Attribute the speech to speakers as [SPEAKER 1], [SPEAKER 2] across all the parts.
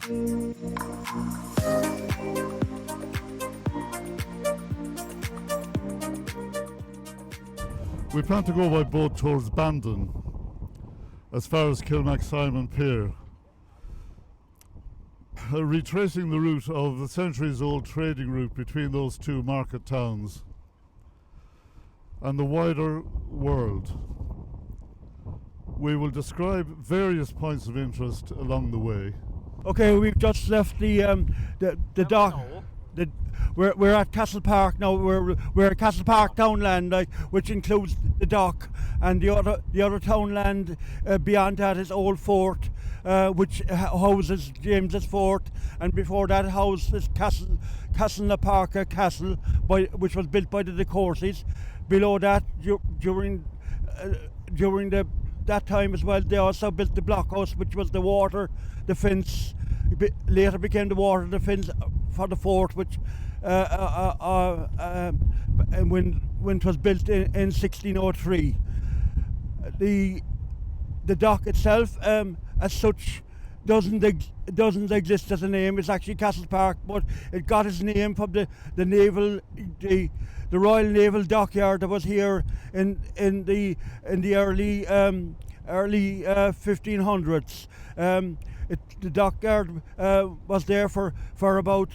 [SPEAKER 1] We plan to go by boat towards Bandon, as far as Kilmacsimon Pier, retracing the route of the centuries-old trading route between those two market towns and the wider world. We will describe various points of interest along the way.
[SPEAKER 2] Okay, we've just left the dock. We're at Castlepark now. We're at Castlepark townland, which includes the dock, and the other townland beyond that is Old Fort, which houses James's Fort, and before that houses Castlepark Castle, which was built by the De Courcys. Below that, during that time as well, they also built the blockhouse, which was the water defence. Later became the water defence for the fort, which when it was built in 1603. The dock itself, as such, doesn't exist as a name. It's actually Castlepark, but it got its name from the Royal Naval Dockyard that was here in the early 1500s. The dockyard was there for about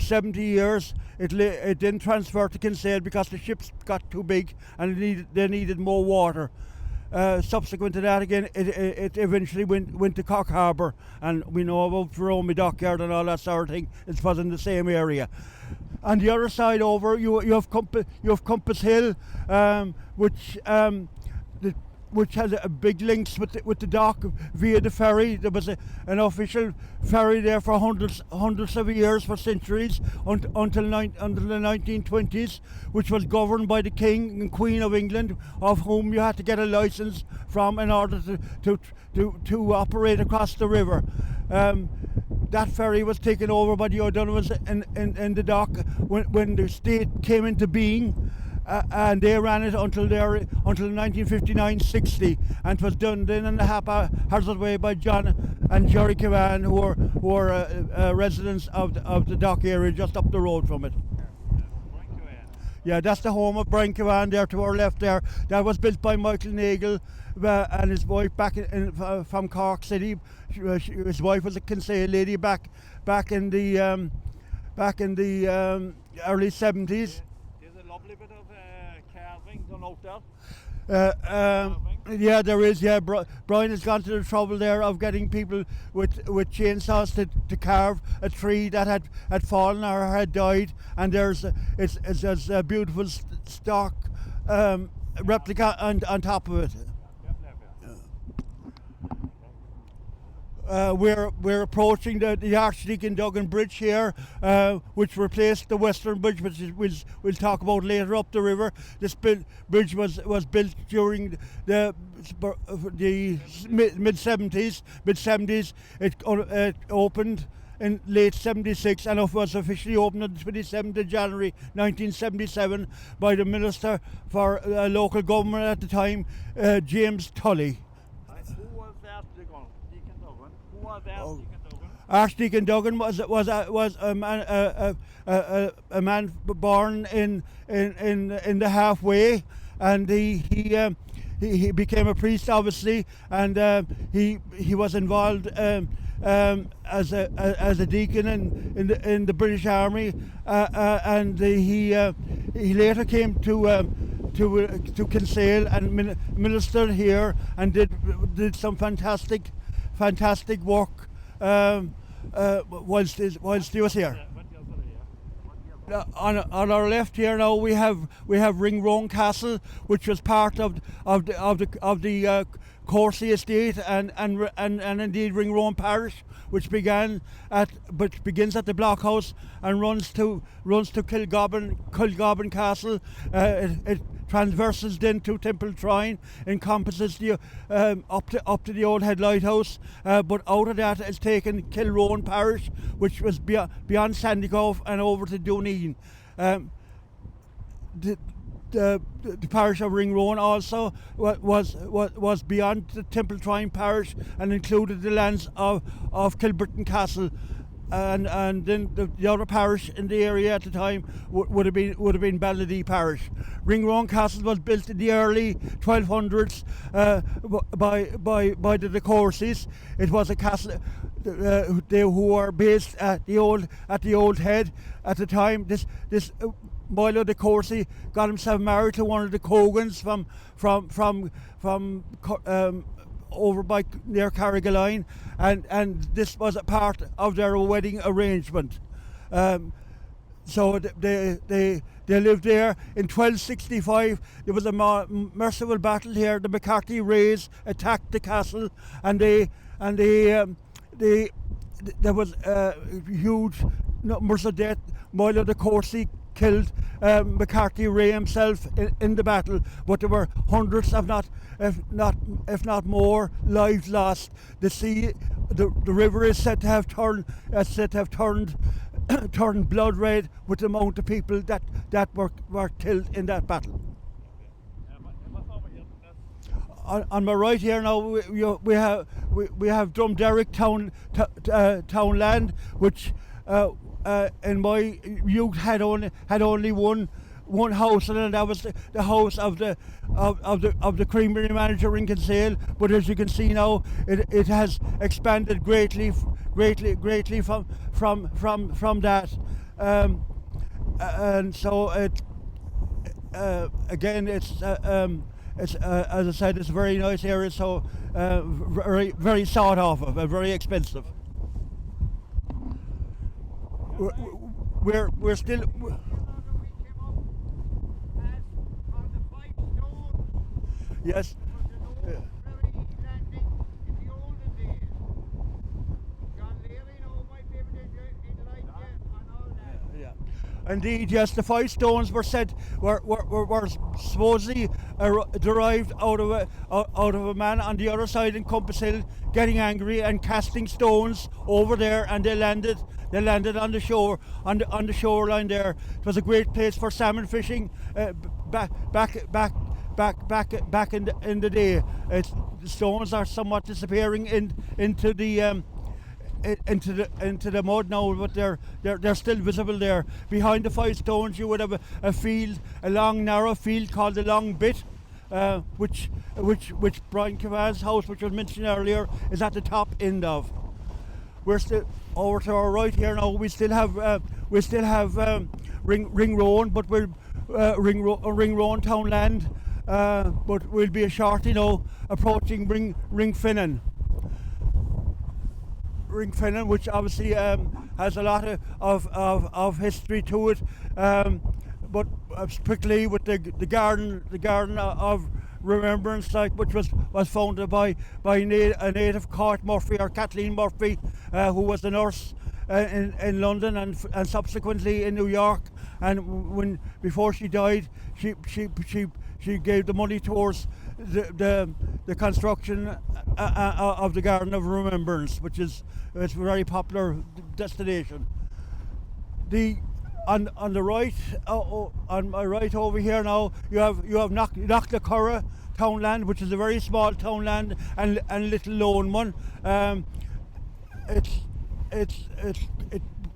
[SPEAKER 2] 70 years. It didn't transfer to Kinsale because the ships got too big and they needed more water. Subsequent to that, again, it eventually went to Cock Harbour, and we know about Veromey Dockyard and all that sort of thing. It was in the same area. On the other side over, you have Compass Hill, which has a big links with the dock via the ferry. There was an official ferry there for hundreds of years, for centuries, until the 1920s, which was governed by the King and Queen of England, of whom you had to get a licence from in order to operate across the river. That ferry was taken over by the O'Donovans in the dock when the state came into being. And they ran it until 1959-60, and it was done then in a haphazard way by John and Jerry Cavan, who were residents of the dock area just up the road from it. Yeah, that's the home of Brian Cavan there to our left there. That was built by Michael Nagle and his wife back from Cork City. His wife was a Kinsale lady back in the early 70s.
[SPEAKER 3] Lovely bit of carving done out there.
[SPEAKER 2] Yeah, there is. Yeah, Brian has gone to the trouble there of getting people with chainsaws to carve a tree that had fallen or had died, and there's a beautiful stock replica on top of it. We're approaching the Archdeacon Duggan Bridge here, which replaced the Western Bridge, which we'll talk about later up the river. This bridge was built during the mid-70s. It opened in late 76 and it was officially opened on the 27th of January 1977 by the Minister for Local Government at the time, James Tully. Archdeacon Duggan was a man born in the halfway, and he became a priest, obviously, and he was involved as a deacon in the British Army, and he later came to Kinsale and ministered here and did some fantastic work whilst he was here. On our left here now we have Ringrone Castle, which was part of the Courcey estate and indeed Ringrone parish, which begins at the blockhouse and runs to Kilgobbin Castle. It transverses then to Temple Trine, encompasses the up to the old head lighthouse, but out of that is taken Kilrone parish, which was beyond Sandycove and over to Dooneen. the parish of Ringroan also was beyond the Temple Trine parish and included the lands of Kilburton Castle, and then the other parish in the area at the time would have been Balladee parish. Ringroan Castle was built in the early 1200s by the de Courcys. It was a castle who were based at the old head at the time. This Milo de Courcy got himself married to one of the Cogans from over by near Carrigaline, and this was a part of their wedding arrangement. So they lived there. In 1265 there was a merciful battle here. The McCarthy Rays attacked the castle, and there was huge numbers of death. Milo de Courcy killed McCarthy Ray himself in the battle, but there were hundreds, if not more, lives lost. The river is said to have turned turned blood red with the amount of people that were killed in that battle. On my right here now, we have Drumderrick townland, which in my youth had only one house, and that was the house of the creamery manager in Kinsale. But as you can see now, it has expanded greatly from that, and so it again it's as I said, it's a very nice area, so very sought after and very expensive. We're still. Yes. Indeed, yes. The 5 stones were said were supposedly derived out of a man on the other side in Compass Hill getting angry and casting stones over there, and they landed on the shore on the shoreline there. It was a great place for salmon fishing back in the day. The stones are somewhat disappearing into the mud now, but they're still visible there. Behind the 5 stones you would have a field, a long narrow field called the Long Bit, which Brian Cavan's house, which was mentioned earlier, is at the top end of. We're still over to our right here now. We still have Ringroan, but we're Ringroan townland, but we'll be a shortly now approaching Ringfinnan, which obviously has a lot of history to it, but particularly with the garden of remembrance, which was founded by a native Court Murphy, or Kathleen Murphy, who was a nurse in London and subsequently in New York. And before she died, she gave the money towards the construction of the Garden of Remembrance, which is a very popular destination. On the right, on my right over here now, you have Knocklacurra townland, which is a very small townland and little lone one. It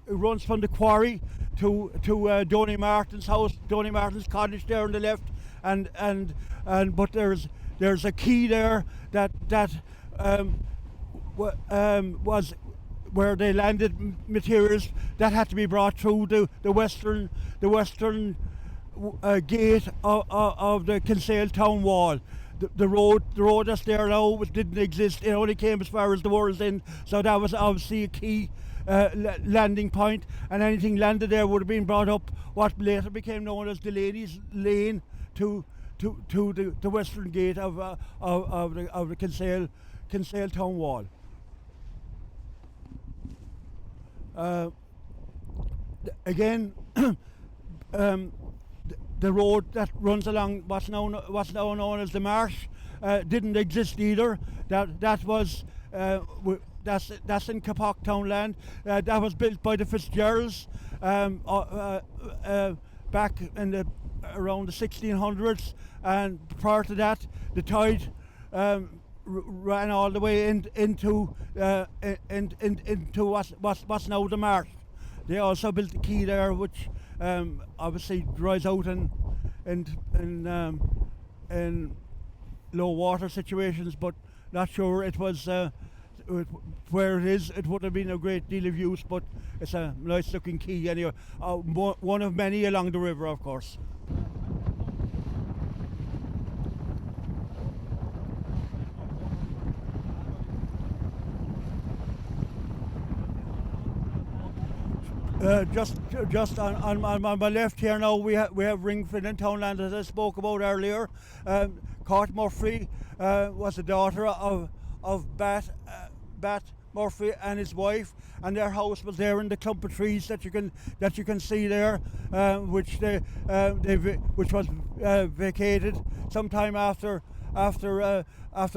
[SPEAKER 2] runs from the quarry to Donny Martin's house, Donny Martin's cottage there on the left, but there's a quay there that was where they landed materials that had to be brought through the western gate of the Kinsale town wall. The road that's there now didn't exist. It only came as far as the World's End, so that was obviously a key landing point, and anything landed there would have been brought up what later became known as Delaney's Lane to the western gate of the Kinsale town wall. Again, the road that runs along what's now known as the Marsh didn't exist either. That's in Kilmacsimon townland. That was built by the Fitzgeralds back in the around the 1600s, and prior to that, the tide ran all the way into what's now the marsh. They also built a quay there, which obviously dries out in low water situations, but not sure it was where it is. It would have been a great deal of use, but it's a nice looking quay anyway. One of many along the river, of course. Just on my left here now, we have Ringford and Townland, as I spoke about earlier. Cort Murphy was the daughter of Bat Murphy and his wife, and their house was there in the clump of trees that you can see there, which was vacated sometime after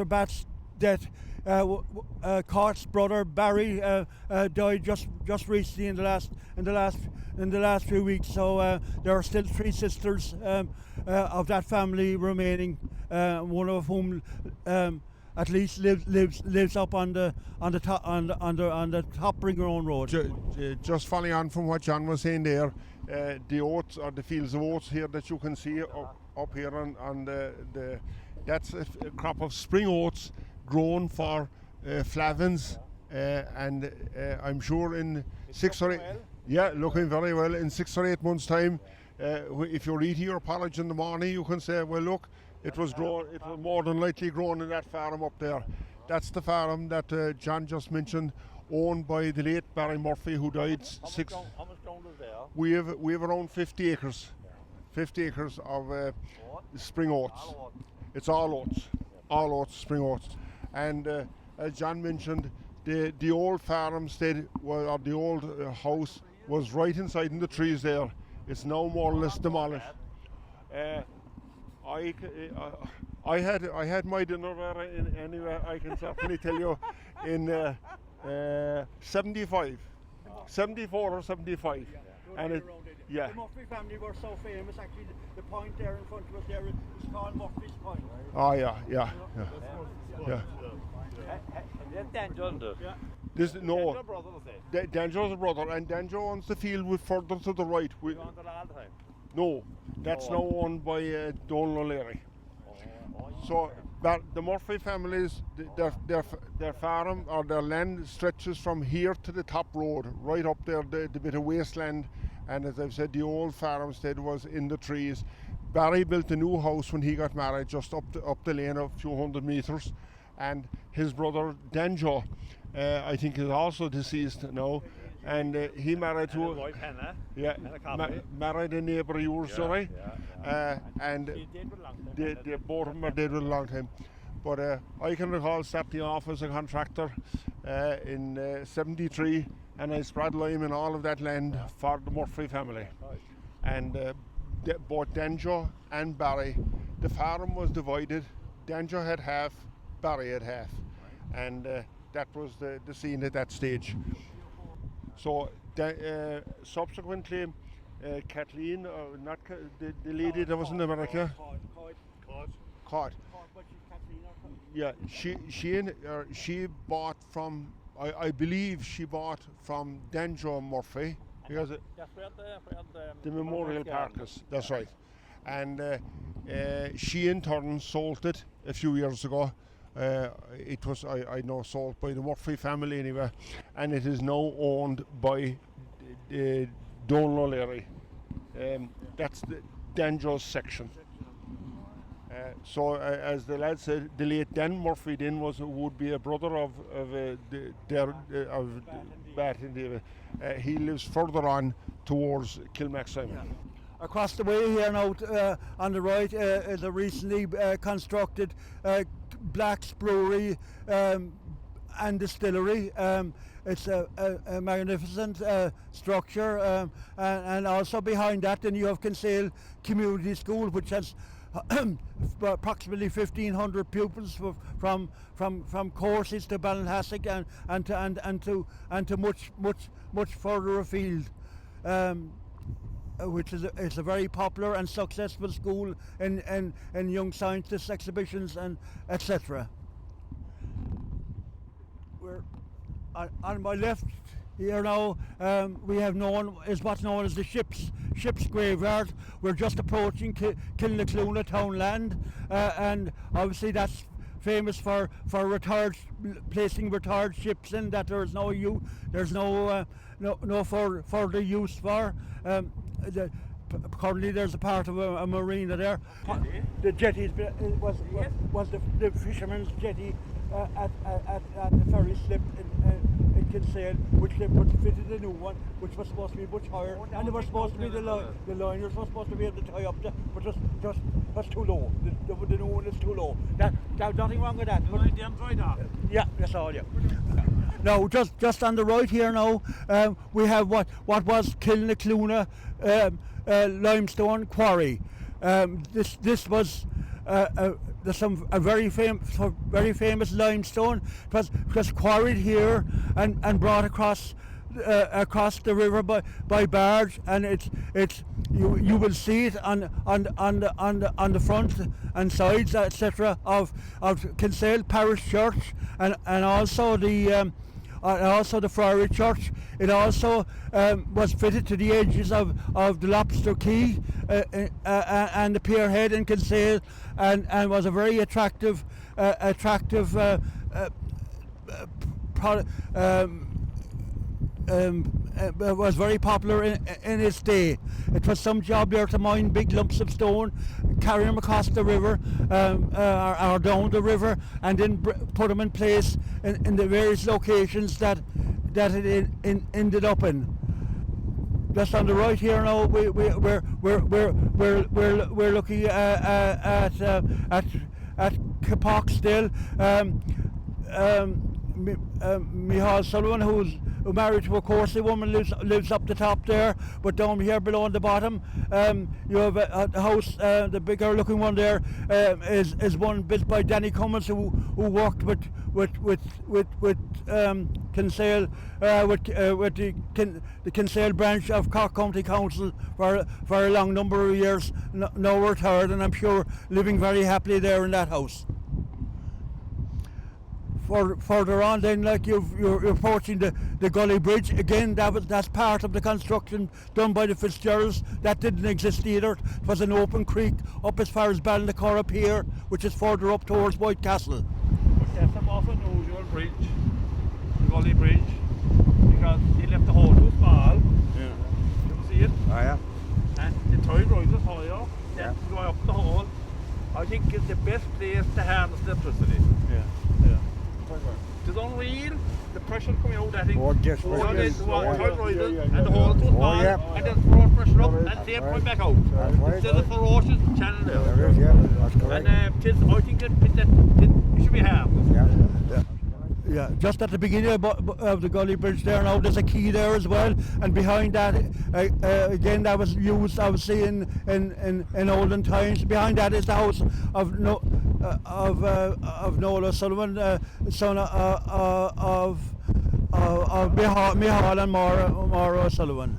[SPEAKER 2] Bat's death. Cort's brother Barry died just recently in the last few weeks. So there are still 3 sisters of that family remaining. One of whom at least lives up on the top Ringaroan Road.
[SPEAKER 4] Just following on from what John was saying there, the oats or the fields of oats here that you can see up here on the that's a crop of spring oats grown for flavins, and I'm sure in 6 or 8 looking very well. In 6 or 8 months' time, if you're eating your porridge in the morning, you can say, well, look, it was more than likely grown in that farm up there. That's the farm that John just mentioned, owned by the late Barry Murphy, who died
[SPEAKER 3] How much ground is there?
[SPEAKER 4] We have around 50 acres. 50 acres of spring oats. It's all oats, spring oats. And as John mentioned, the old farmstead or the old house was right inside in the trees there. It's now more or less demolished. I had my dinner there anyway. I can certainly tell you in 74 or 75. And
[SPEAKER 2] The Murphy family were so famous. Actually, the point there in front of us there is called Murphy's Point.
[SPEAKER 4] Oh yeah. This no. Danjo's a brother, and Danjo owns the field with further to the right. No, that's now owned by Donal O'Leary. So the Murphy families, their farm or their land stretches from here to the top road, right up there, the bit of wasteland. And as I've said, the old farmstead was in the trees. Barry built a new house when he got married, just up the lane a few hundred metres. And his brother Danjo, I think, is also deceased now. And he married to married a neighbour of yours, sorry. And they both of them are dead with a long time. But I can recall starting off as a contractor in 73, and I spread lime in all of that land for the Murphy family. And both Danjo and Barry, the farm was divided. Danjo had half, Barry had half. And that was the scene at that stage. So subsequently, Kathleen, the lady that was in America, Cod. Yeah, she bought from, I believe she bought from Danjo Murphy, because
[SPEAKER 3] That's where
[SPEAKER 4] the Memorial Park is. That's right. And she in turn sold it a few years ago. It was, I know, sold by the Murphy family anyway, and it is now owned by Donal O'Leary. That's the Danjo's section. So as the lad said, the late Dan Murphy then would be a brother of Bat and David. He lives further on towards Kilmacsimon.
[SPEAKER 2] Across the way here now, on the right, is a recently constructed Black's Brewery and Distillery. It's a magnificent structure, and also behind that then you have Kinsale Community School, which has approximately 1,500 pupils from courses to Ballinhassig and to much further afield. which is it's a very popular and successful school in young scientists exhibitions and etc. We're on my left here now. We have what's known as the ship's graveyard. We're just approaching Kilmacsimon townland, and obviously that's famous for placing retired ships in that there's no further use for. Currently there's a part of a marina there. The jetty was the fisherman's jetty at the ferry slip in Kinsale, which they fitted a new one, which was supposed to be much higher, and they were supposed to be the liners were supposed to be able to tie up but that's too low. The new one is too low. There's nothing wrong with that. Yeah, that's all. Yeah. Now, just on the right here now, we have what was Kilmacsimon limestone quarry. This was a very famous limestone. It was quarried here and brought across the river by barge, and you will see it on the front and sides, etc. of Kinsale Parish Church, and also the Friary Church. It also was fitted to the edges of the Lobster Quay and the Pierhead in Kinsale, and was a very attractive was very popular in its day. It was some job there to mine big lumps of stone, carry them across the river or down the river, and then put them in place in the various locations that it ended up in. Just on the right here now, we're looking at Castlepark still. Minihane Sullivan, who's married to a Corsi woman, lives up the top there, but down here below on the bottom, you have a house. The bigger looking one there is one built by Danny Cummins, who worked with Kinsale, with the Kinsale branch of Cork County Council for a long number of years. Now retired, and I'm sure living very happily there in that house. Further on, then, like you're approaching the Gully Bridge again. That's part of the construction done by the Fitzgeralds. That didn't exist either. It was an open creek up as far as Ballinacor up here, which is further up towards White Castle.
[SPEAKER 3] Yes, I'm also unusual bridge, the Gully Bridge, because they left the hole too small. Yeah. You can see it. Oh yeah. And the tide rises higher. Yeah. Going up the hole. I think it's the best place to harness electricity. Yeah. Yeah. It's unreal, the pressure coming out, I think.
[SPEAKER 5] Oh, yes,
[SPEAKER 3] the tide rises and the hole is too small, and then throw pressure up and then coming back out. It's a ferocious channel there.
[SPEAKER 5] There is, yeah, that's correct.
[SPEAKER 3] And I think it should be harnessed.
[SPEAKER 2] Yeah, just at the beginning of the Gully Bridge there now, there's a quay there as well, and behind that, again, that was used obviously in olden times. Behind that is the house of Noel O'Sullivan, son of Minihane and Maura O'Sullivan.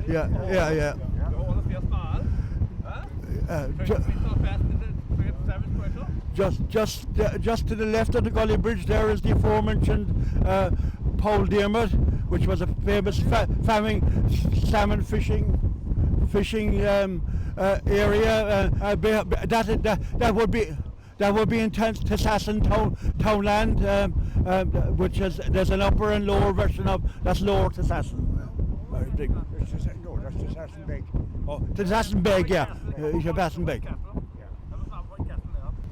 [SPEAKER 2] Yeah.
[SPEAKER 3] The hole is very small.
[SPEAKER 2] Just to the left of the Gully Bridge there is the aforementioned Paul Dermot, which was a famous salmon fishing area. That would be in Tasasson townland, which is there's an upper and lower version of that's Lower Tasasson. Very big.
[SPEAKER 5] No, that's Tasasson Beg.
[SPEAKER 2] Oh, Tasasson Beg, yeah. Tasasson Beg.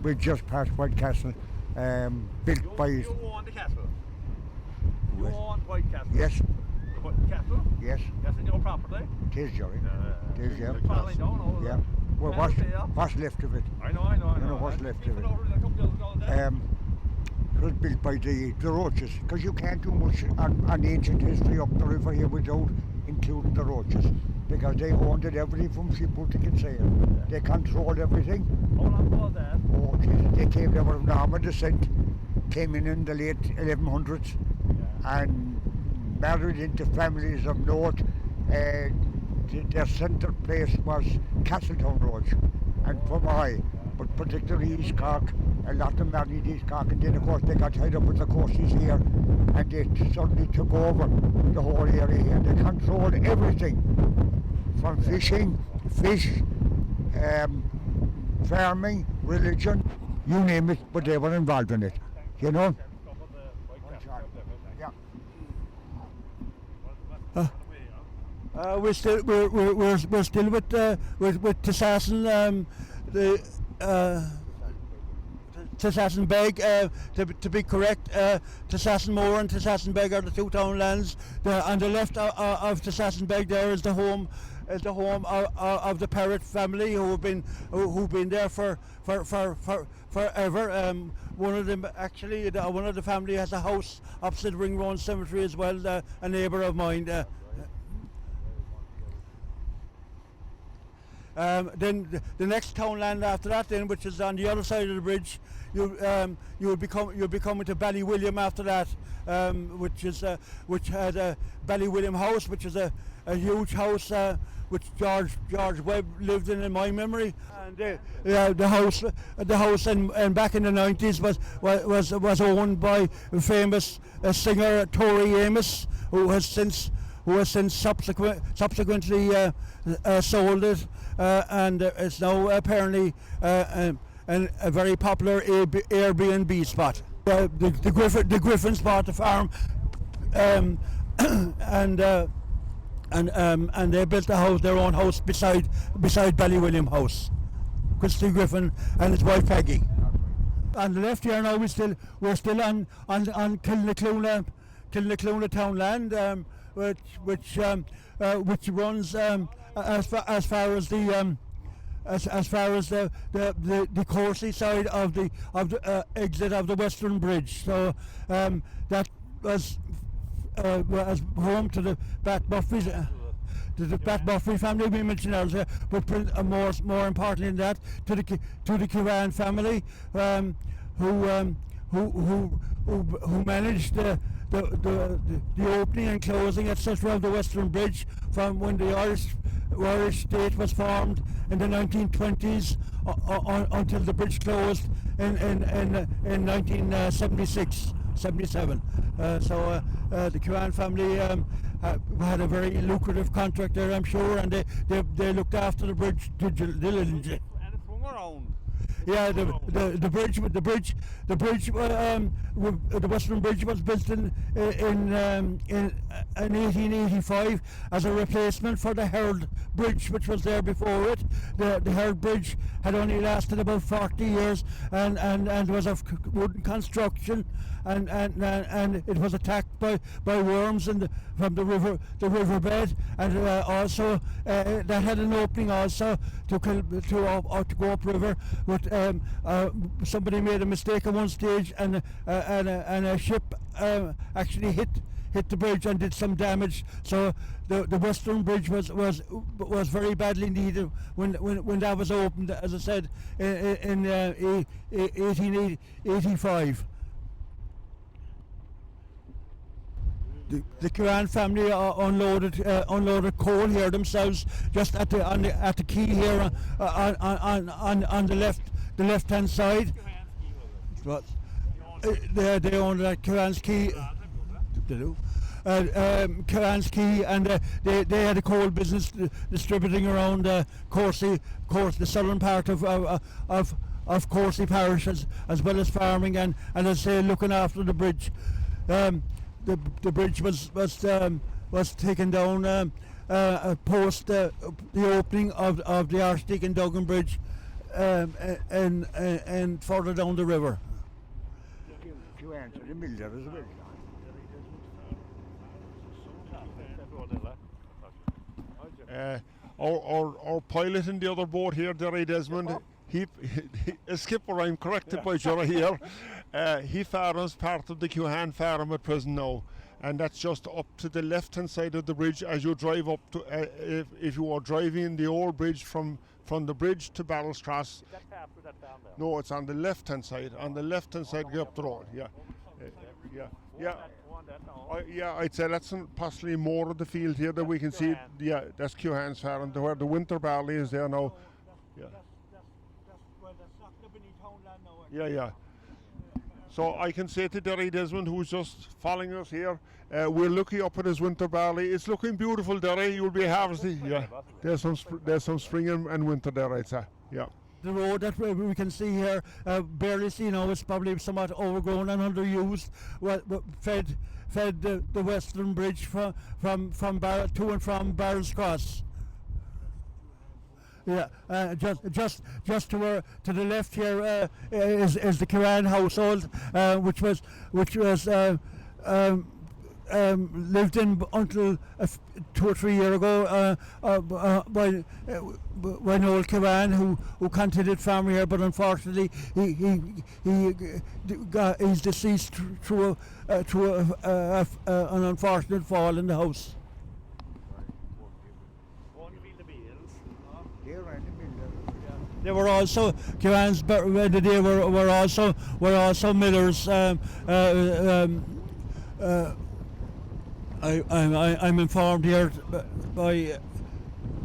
[SPEAKER 5] We're just past White Castle, built by...
[SPEAKER 3] You own the castle? You own White Castle?
[SPEAKER 5] Yes.
[SPEAKER 3] The castle?
[SPEAKER 5] Yes.
[SPEAKER 3] That's in your property?
[SPEAKER 5] It is, Jerry. It is, yeah.
[SPEAKER 3] Yeah.
[SPEAKER 5] Well, what's left of it?
[SPEAKER 3] I know.
[SPEAKER 5] You know what's left of it. It was built by the Roaches, because you can't do much on ancient history up the river here without including the Roaches, because they owned it, everything from Skippered to Kinsale. They controlled everything.
[SPEAKER 3] How long was that?
[SPEAKER 5] Oh, geez, they came there with Norman descent, came in the late 1100s, and married into families of note. Their centre place was Castletown Road and Pomahai, but particularly East Cork. A lot of them married East Cork, and then of course they got tied up with the coasties here, and they suddenly took over the whole area here. They controlled everything from fishing, fish, farming, religion, you name it, but they were involved in it, you know.
[SPEAKER 2] We're still with Tisasson, the Tisasson Beg. To be correct, Tisasson Moor and Tisasson Beg are the two townlands. On the left of Tisasson Beg there is the home of the Parrott family who've been there for forever. One of them actually, one of the family has a house opposite Ringrone Cemetery as well. A neighbour of mine. Then the next townland after that, then, which is on the other side of the bridge, you'll be coming to Ballywilliam after that, which had a Ballywilliam house, which is a huge house which George Webb lived in my memory. And the house and back in the 90s was owned by famous singer Tori Amos, who has since subsequently sold it, and it's now apparently a very popular Airbnb spot. The Griffins bought the farm, and they built their own house beside Ballywilliam House. Christy Griffin and his wife Peggy. On the left here now we're still on Kilmacsimon townland, which runs as far as the Courcy side of the exit of the Western Bridge. So that was home to the Bat Buffy. The Bat Buffy family we mentioned earlier, but more importantly than that, to the Kiran family, who managed the opening and closing, etc. of the Western Bridge from when the Irish state was formed in the 1920s until the bridge closed in 1976. 77. So the Kiran family had a very lucrative contract there, I'm sure, and they looked after the bridge diligently.
[SPEAKER 3] And it swung around.
[SPEAKER 2] Yeah, the Western Bridge was built in 1885 as a replacement for the Herald Bridge, which was there before it. The Herald Bridge had only lasted about 40 years and was of wooden construction, and it was attacked by worms from the river bed, and also that had an opening also to go upriver. But somebody made a mistake at one stage, and a ship actually hit the bridge and did some damage. So the Western Bridge was very badly needed when that was opened, as I said, in 1885. The Kiran family unloaded coal here themselves, just at the quay here on the left hand side. What? They owned that Kiran's Quay. Kiran's Quay, and they had a coal business distributing around Courcy, the southern part of Courcy parish, as well as farming and as I say, looking after the bridge. The bridge was taken down post the opening of the Archdeacon Duggan Bridge and further down the river.
[SPEAKER 4] Our pilot in the other boat here, Derry Desmond, he a skipper, I'm corrected by Jura here. He farms part of the Teehan farm at present now, and that's just up to the left hand side of the bridge as you drive up to if you are driving the old bridge from the bridge to Barrelscross. No, it's on the left hand side. On the left hand side, go up the road. Yeah.
[SPEAKER 3] that now.
[SPEAKER 4] Yeah, I'd say that's possibly more of the field here that we can see. Yeah, that's Kilmaximon's farm, where the winter barley is there now. Yeah.
[SPEAKER 2] Well, that's not the beneath townland now.
[SPEAKER 4] Yeah, yeah. So I can say to Derry Desmond, who's just following us here, we're looking up at his winter barley. It's looking beautiful, Derry. You'll be harvesting. Yeah, there's some spring and winter there, I'd say. Yeah.
[SPEAKER 2] The road that we can see here, barely seen now, is probably somewhat overgrown and underused. Fed the Western Bridge from to and from Barron's Cross. Yeah, just to the left here is the Kiran household, which was lived in until 2 or 3 years ago by Noel Kiran, who continued farming here, but unfortunately he's deceased through an unfortunate fall in the house. They were also Kiran's they were also millers. I'm informed here by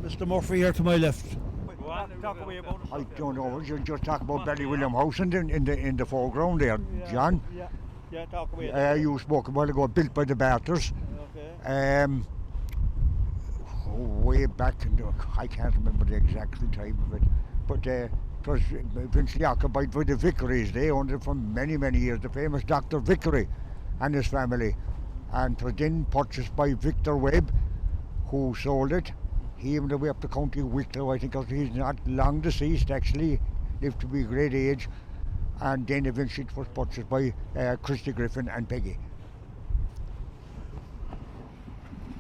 [SPEAKER 2] Mr. Murphy here to my left.
[SPEAKER 3] Talk away about it.
[SPEAKER 5] I don't know. You just talk about Belly William House in the foreground there, John.
[SPEAKER 2] Yeah, talk away.
[SPEAKER 5] You spoke a while ago, built by the Barters.
[SPEAKER 2] Okay.
[SPEAKER 5] Way back I can't remember the exact time of it, but it was eventually occupied by the Vickeries. They owned it for many years, the famous Dr. Vickery and his family, and it was then purchased by Victor Webb, who sold it. He went away up to County Wicklow, I think, because he's not long deceased, actually, lived to be a great age, and then eventually it was purchased by Christy Griffin and Peggy.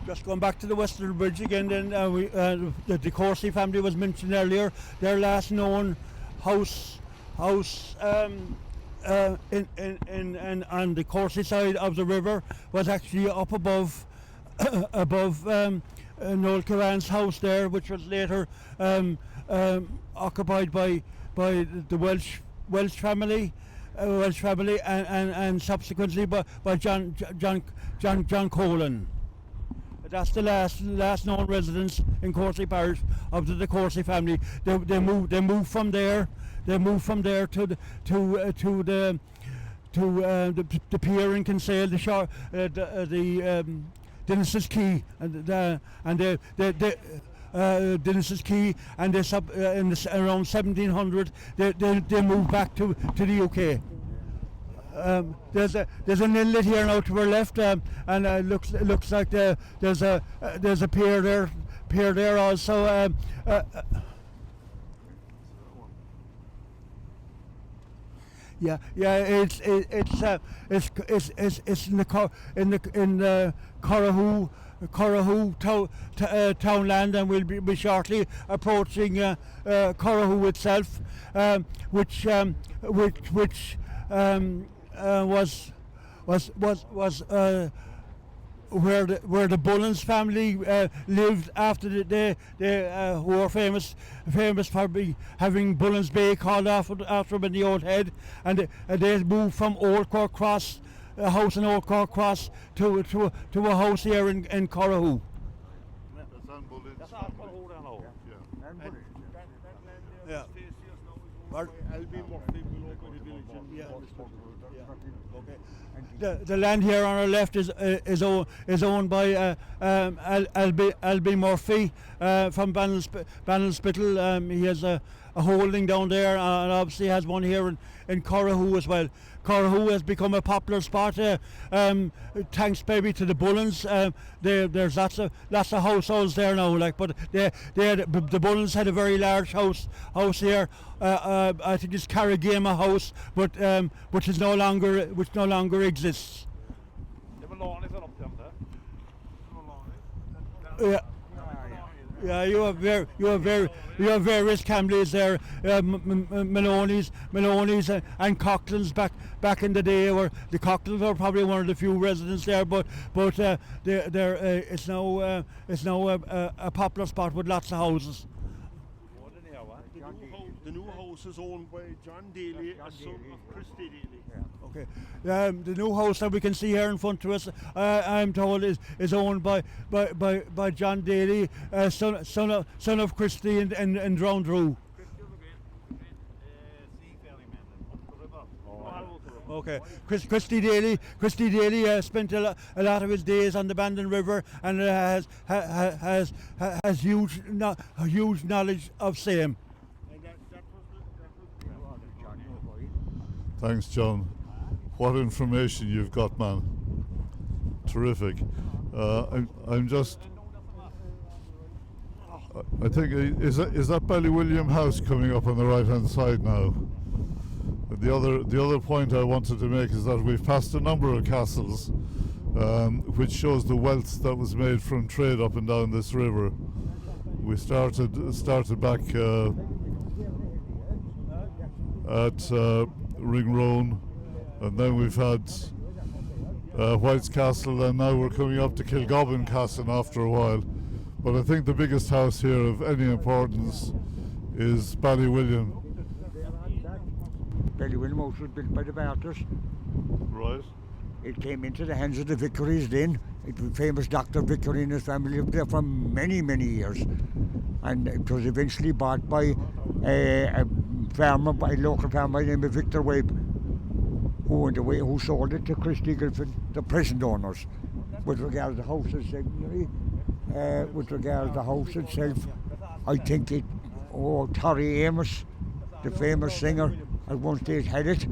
[SPEAKER 2] Just going back to the Western Bridge again, then the Corsi family was mentioned earlier. Their last known house on the Corsi side of the river was actually up above Noel Kiran's house there, which was later occupied by the Welsh family, and subsequently by John Colan. That's the last known residence in Corsi Parish of the Corsi family. They moved from there. They moved from there to the pier in Kinsale, the shore, the Dennis's Quay, and Dennis's Quay, and they around 1700 they moved back to the UK. There's an inlet here now to our left, and it looks like there's a pier there also. Yeah, it's in the Corahoo townland, and we'll be shortly approaching Corahoo itself, which was where the Bullens family lived after they who were famous for having Bullens Bay called after them in the old head, and they moved from Old Cork Cross, a house in Old Cork Cross, to a house here in Corahoo.
[SPEAKER 3] That's all Corahoo there now.
[SPEAKER 2] Yeah.
[SPEAKER 4] Albie Murphy will open the village.
[SPEAKER 2] Okay. The land here on our left is owned by Albie Murphy from Ballinspittle. He has a holding down there, and obviously has one here in Corahoo as well. Corahoo has become a popular spot, thanks maybe to the Bullens. There's lots of households there now, but the Bullens had a very large house here. I think it's Carragema House, but which no longer exists.
[SPEAKER 3] Det var Larnis up them there.
[SPEAKER 2] Yeah. Yeah, you have various Camleys there, Maloney's and Coughlin's back in the day. Where the Coughlin's were probably one of the few residents there, but it's now a popular spot with lots of houses.
[SPEAKER 4] The new house is owned by John Daly, a son of Chris Daly.
[SPEAKER 2] Okay. The new house that we can see here in front of us, I'm told, is owned by John Daly, son of Christy and Drowned Roo. Okay, Christy Daly spent a lot of his days on the Bandon River and has huge knowledge of same.
[SPEAKER 1] Thanks, John. What information you've got, man. Terrific. I'm just... I think, is that Ballywilliam House coming up on the right-hand side now? The other point I wanted to make is that we've passed a number of castles, which shows the wealth that was made from trade up and down this river. We started back at Ringroan, and then we've had White's Castle, and now we're coming up to Kilgobbin Castle after a while. But I think the biggest house here of any importance is Ballywilliam.
[SPEAKER 5] Ballywilliam House was built by the Barters.
[SPEAKER 1] Right.
[SPEAKER 5] It came into the hands of the Vickeries then. It was famous Dr. Vickery and his family lived there for many, many years. And it was eventually bought by a local farmer by the name of Victor Webb, who sold it to Christy Griffin, the present owners. With regard to the house itself, I think Terry Amos, the famous singer, at one stage had it,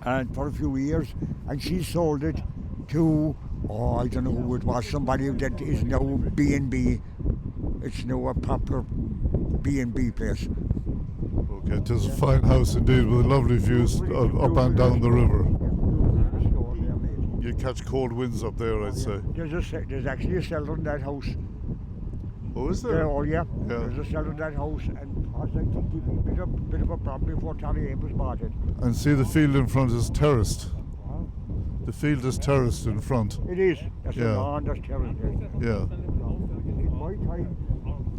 [SPEAKER 5] and for a few years, and she sold it to, I don't know who it was, somebody that is now B&B. It's now a popular B&B place.
[SPEAKER 1] Okay, it is a fine house indeed, with lovely views up and down the river. You catch cold winds up there, I'd say.
[SPEAKER 5] There's actually a cellar in that house.
[SPEAKER 1] Oh, is there?
[SPEAKER 5] Yeah. There's a cellar in that house, and I think it was a bit of a problem before Terry Amos bought it.
[SPEAKER 1] And see, the field in front is terraced. The field is terraced in front.
[SPEAKER 5] It is. That's a lawn, that's terraced.
[SPEAKER 1] Yeah.
[SPEAKER 5] In my time,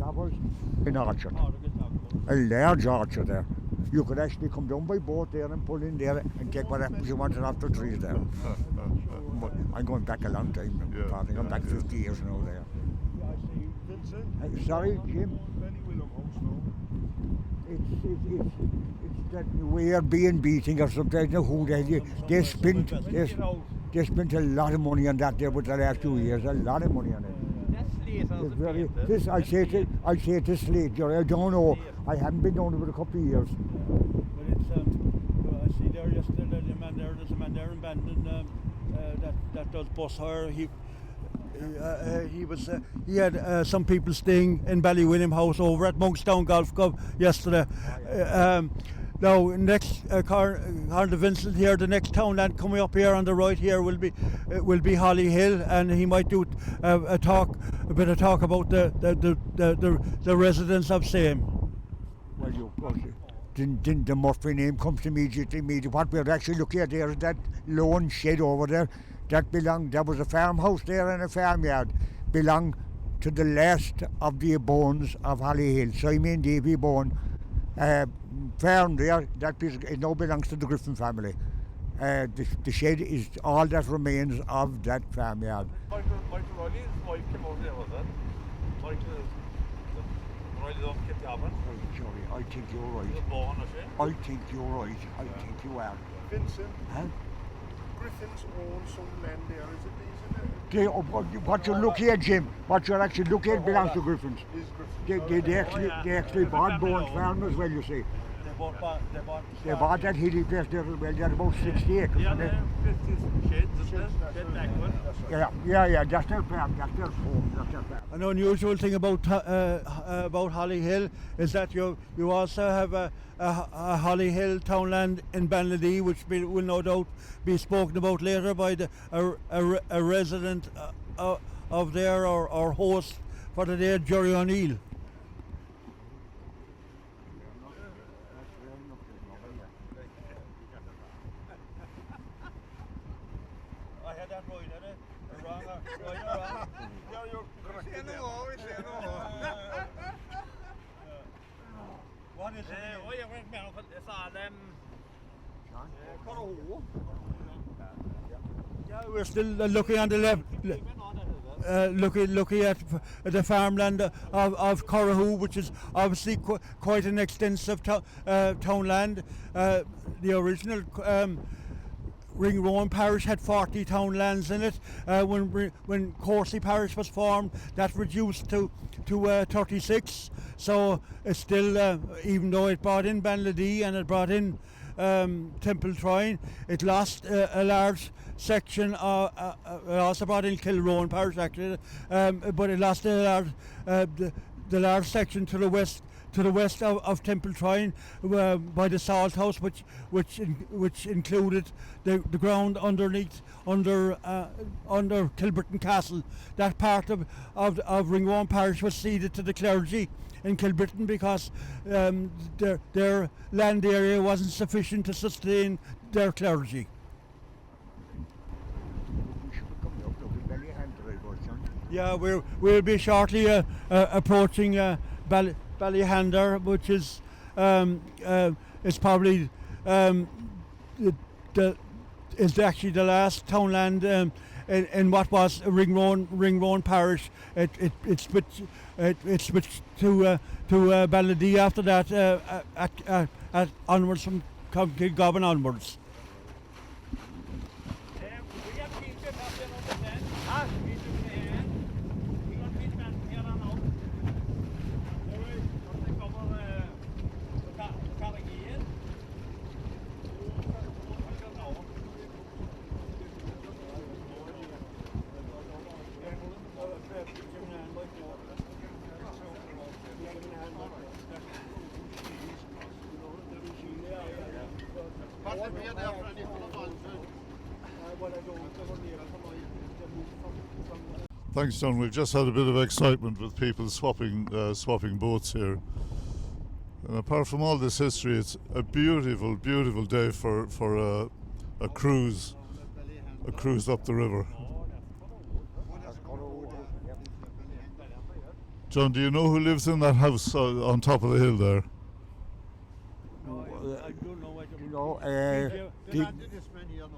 [SPEAKER 5] that was an orchard. A large orchard there. You could actually come down by boat there and pull in there and take what apples you wanted off the trees there. I'm going back a long time now. Yeah. I'm back 50 years now there. Sorry, Jim. It's that weird B&B thing or something. I don't know who they spent a lot of money on that there with the last 2 years. A lot of money on it. I say it's slate, Jerry. I don't know. I haven't been down there for a couple of years.
[SPEAKER 2] But it's I see there yesterday there's a man there in Bandon that does bus hire. He had some people staying in Ballywilliam House over at Monkstown Golf Club yesterday. Now, next, Carl Vincent here, the next townland coming up here on the right here will be Holly Hill, and he might do a bit of talk about the residents of same.
[SPEAKER 5] Well, the Murphy name comes immediately. What we're actually looking at there is that lone shed over there. There was a farmhouse there and a farmyard. Belonged to the last of the bones of Holly Hill. Simon Davy Bone. Farm there, that piece it now belongs to the Griffin family. The shed is all that remains of that farmyard.
[SPEAKER 3] Michael Riley's wife came over there, was it? Michael Riley's off Kilmacsimon.
[SPEAKER 5] Sorry, I think you're right.
[SPEAKER 3] He was born, is he?
[SPEAKER 5] I think you're right. I think you are.
[SPEAKER 4] Vincent,
[SPEAKER 5] Huh?
[SPEAKER 4] Griffins own some land there, is it?
[SPEAKER 5] What you're looking at, Jim, what you're actually looking at belongs to Griffins. They actually bought Bones Farm as well, you see. They bought that hilly place there as well. They had about 60 acres.
[SPEAKER 3] Yeah, they have 50 sheds, isn't it? Shed backward.
[SPEAKER 5] Yeah, that's their farm, that's their home, that's their farm.
[SPEAKER 2] An unusual thing about Holly Hill is that you also have a Holly Hill townland in Banlalee, which will no doubt be spoken about later by a resident of there or host for the day, Jerry O'Neill. I had that right, had it? Wrong, right or wrong? No, you're correct. What is it?
[SPEAKER 3] It's all
[SPEAKER 2] Yeah, we're still looking on the left. Looking at the farmland of Corahoo, which is obviously quite an extensive townland. The original Ringrowan parish had 40 townlands in it. When Courcey parish was formed, that reduced to 36. So it's still, even though it brought in Banladee and it brought in Temple Troyne, it lost a large section. It also brought in Kilrowan parish actually, but it lost the large section to the west of Temple Troyne by the Salt House, which included the ground under Kilburton Castle. That part of Ringrowan parish was ceded to the clergy in Kilburton because their land area wasn't sufficient to sustain their clergy. Yeah, we'll be shortly approaching Ballyhander, which is probably is actually the last townland in what was Ringrowan parish. It switched to Balladee after that, at onwards from Kilgovan onwards.
[SPEAKER 1] Thanks, John. We've just had a bit of excitement with people swapping boats here. And apart from all this history, it's a beautiful, beautiful day for a cruise up the river. John, do you know who lives in that house on top of the hill there?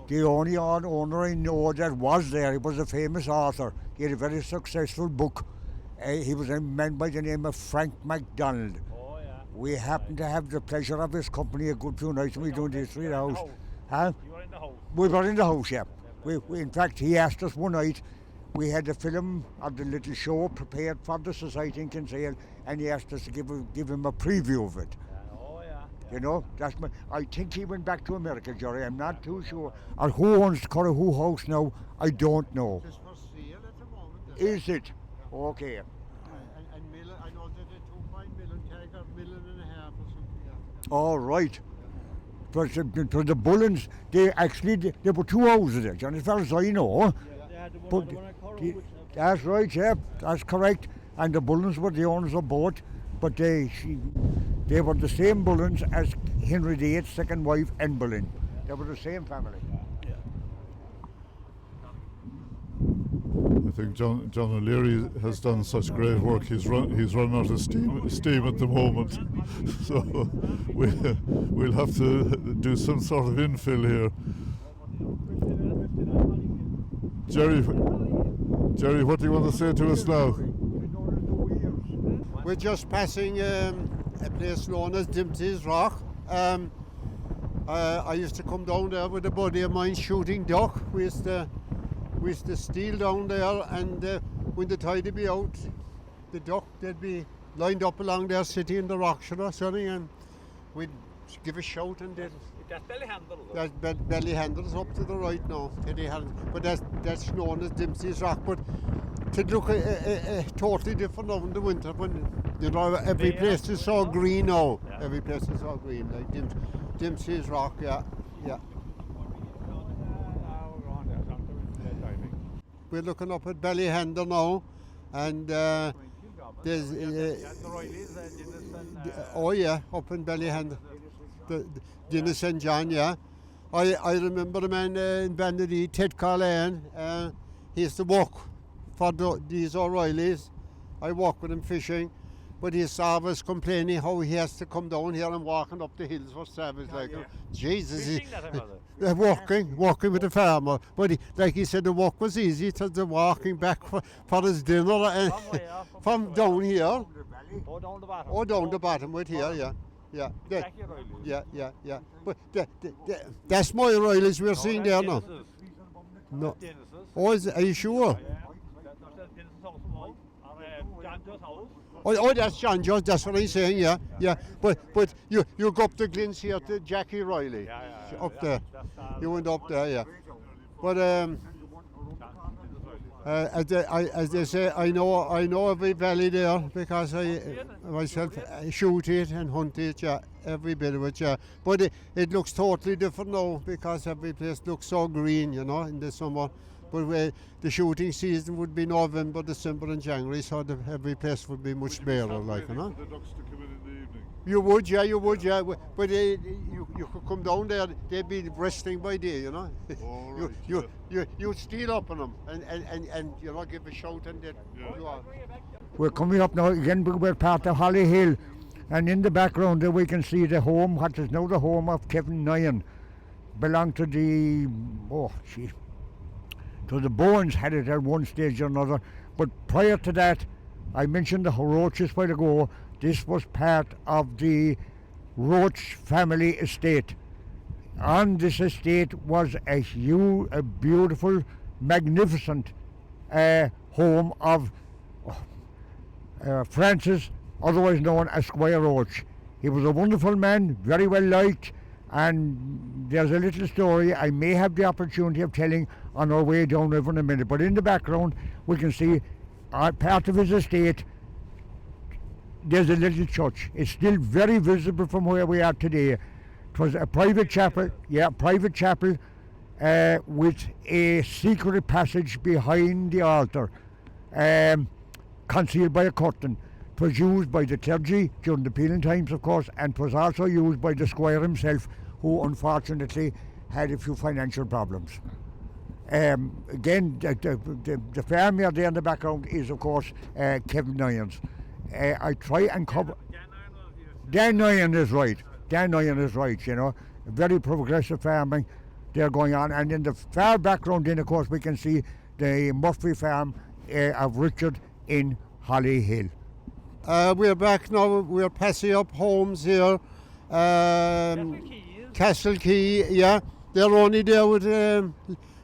[SPEAKER 5] The only owner I know that was there, he was a famous author. He had a very successful book. He was a man by the name of Frank MacDonald.
[SPEAKER 3] Oh, yeah.
[SPEAKER 5] We happened to have the pleasure of his company a good few nights when we doing this in the house. Huh?
[SPEAKER 3] You were in the house?
[SPEAKER 5] We were in the house, yeah. We in fact, he asked us one night, we had the film of the little show prepared for the society in Kinsale, and he asked us to give him a preview of it. You know, I think he went back to America, Jerry. I'm not too sure. Or who owns Corahoo House now, I don't know.
[SPEAKER 4] It's for sale at the moment.
[SPEAKER 5] Is it? Okay.
[SPEAKER 4] And million, I know that they 2 million take a million and a half or something.
[SPEAKER 5] All right. For the Bullens, they were 2 houses there, John, as far as I know. But that's right, yeah, that's correct. And the Bullens were the owners of both, but they were the same Bullens as Henry VIII's second wife, Anne Boleyn. They were the same family.
[SPEAKER 1] I think John O'Leary has done such great work. He's run out of steam at the moment, so we'll have to do some sort of infill here. Jerry, what do you want to say to us now?
[SPEAKER 4] We're just passing a place known as Dempsey's Rock. I used to come down there with a buddy of mine shooting duck. We used to steal down there, and when the tide would be out, the duck, they'd be lined up along there sitting in the rocks or something, and we'd give a shout, and
[SPEAKER 3] That's Ballyhander.
[SPEAKER 4] that's Ballyhander's up to the right now, but that's known as Dempsey's Rock. But to look totally different now in the winter when every place is so green now. Yeah. Every place is so green, like Dempsey's Rock, yeah. We're looking up at Ballyhander now, and there's up in Ballyhander, the Guinness and John, yeah. I remember a man in Banladee, Ted Carlane. He used to walk for these O'Reillys. I walked with him fishing,
[SPEAKER 6] but he's always complaining how he has to come down here and walking up the hills for service. Jesus, walking with the farmer. But like he said, the walk was easy. It was the walking back for his dinner and from down here. Or down the bottom with here, yeah. But that's my Royalies we're seeing there now. No. Oh, are you sure? Oh, that's John Jones, that's what I'm saying, yeah. But you go up the Glens here to Jackie Riley. Up there. You went up there, yeah. But as they say, I know every valley there because I myself shoot it and hunt it, yeah. Every bit of it, yeah. But it looks totally different now because every place looks so green, you know, in the summer. But the shooting season would be November, December and January, so every place would be much better, like, you know.
[SPEAKER 1] The ducks to come in the evening.
[SPEAKER 6] You would, yeah. But you could come down there, they'd be resting by day, you know.
[SPEAKER 1] Oh, right,
[SPEAKER 6] You'd steal up on them and you know, give a shout and they'd go out.
[SPEAKER 5] We're coming up now again, we're part of Holly Hill, and in the background there we can see the home, what is now the home of Kevin Nyan. Belonged to the, so the Bowens had it at one stage or another, but prior to that, I mentioned the Roaches while ago. This was part of the Roach family estate. On this estate was a huge, a beautiful, magnificent home of Francis, otherwise known as Squire Roach. He was a wonderful man, very well liked, and there's a little story I may have the opportunity of telling on our way down river in a minute. But in the background we can see part of his estate. There's a little church. It's still very visible from where we are today. It was a private chapel, with a secret passage behind the altar, concealed by a curtain. It was used by the clergy during the Peeling times, of course, and it was also used by the squire himself, who unfortunately had a few financial problems. Again, the farm here there in the background is, of course, Kevin Nyan's. I try and cover. Dan Nyan is right, you know. Very progressive farming there going on. And in the far background, then, of course, we can see the Murphy farm of Richard in Holly Hill.
[SPEAKER 6] We're back now, we're passing up homes here. Castle Key, yeah. They're only there with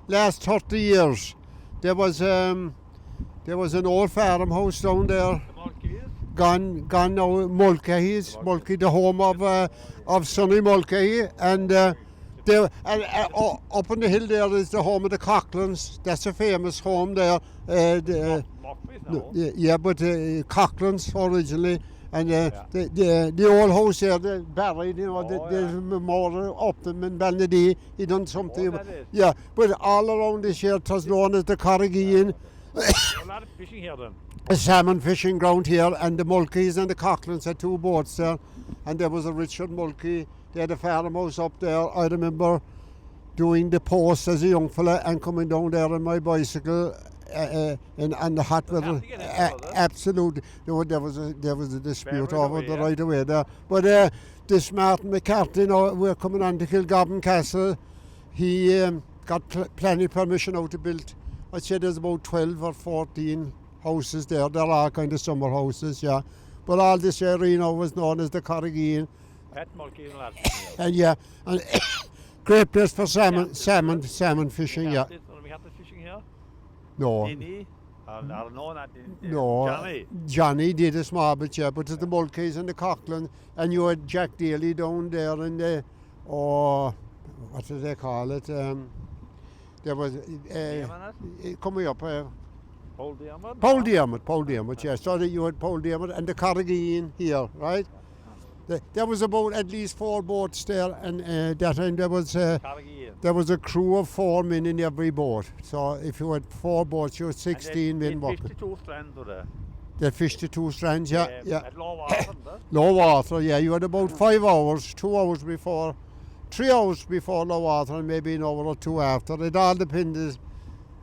[SPEAKER 6] last 30 years. There was an old farmhouse down there. Gone now, Mulcahy, the home of Sonny Mulcahy, and up on the hill there is the home of the Coughlins. That's a famous home there. Yeah, but Coughlins originally, and the old house there, they buried, you know, there's a memorial up them in Balnadee. He done something. Yeah, but all around this here, it was known as the Corrigian.
[SPEAKER 3] A lot of fishing here then.
[SPEAKER 6] A salmon fishing ground here, and the Mulkeys and the Coughlins had two boats there, and there was a Richard Mulkey. They had a farmhouse up there. I remember doing the post as a young fella and coming down there on my bicycle in the hot weather. Absolutely, there was a dispute over the right away there. But this Martin McCarthy, we're coming on to Kilgobbin Castle. He got planning permission now to build. I'd say there's about 12 or 14 houses there. They're all kind of summer houses, yeah. But all this area was known as the Corrigian. And yeah, and great place for salmon fishing, yeah.
[SPEAKER 3] We had the fishing here?
[SPEAKER 6] No.
[SPEAKER 3] No,
[SPEAKER 6] Johnny did a small bit, yeah, but it's the Mulkeys and the Coughlin, and you had Jack Daly down there in the, what do they call it? There was coming up.
[SPEAKER 3] Paul Dermot?
[SPEAKER 6] Paul Dermot, yeah. So that you had Paul Dermot and the Corrigian here, right? There was about at least 4 boats there, and that time there was a crew of 4 men in every boat. So if you had 4 boats, you had 16 men working.
[SPEAKER 3] 52 strands were there.
[SPEAKER 6] They had 52 strands, yeah.
[SPEAKER 3] At low water,
[SPEAKER 6] low water, yeah. You had about 5 hours, 2 hours before, 3 hours before low water, and maybe an hour or 2 after. It all depended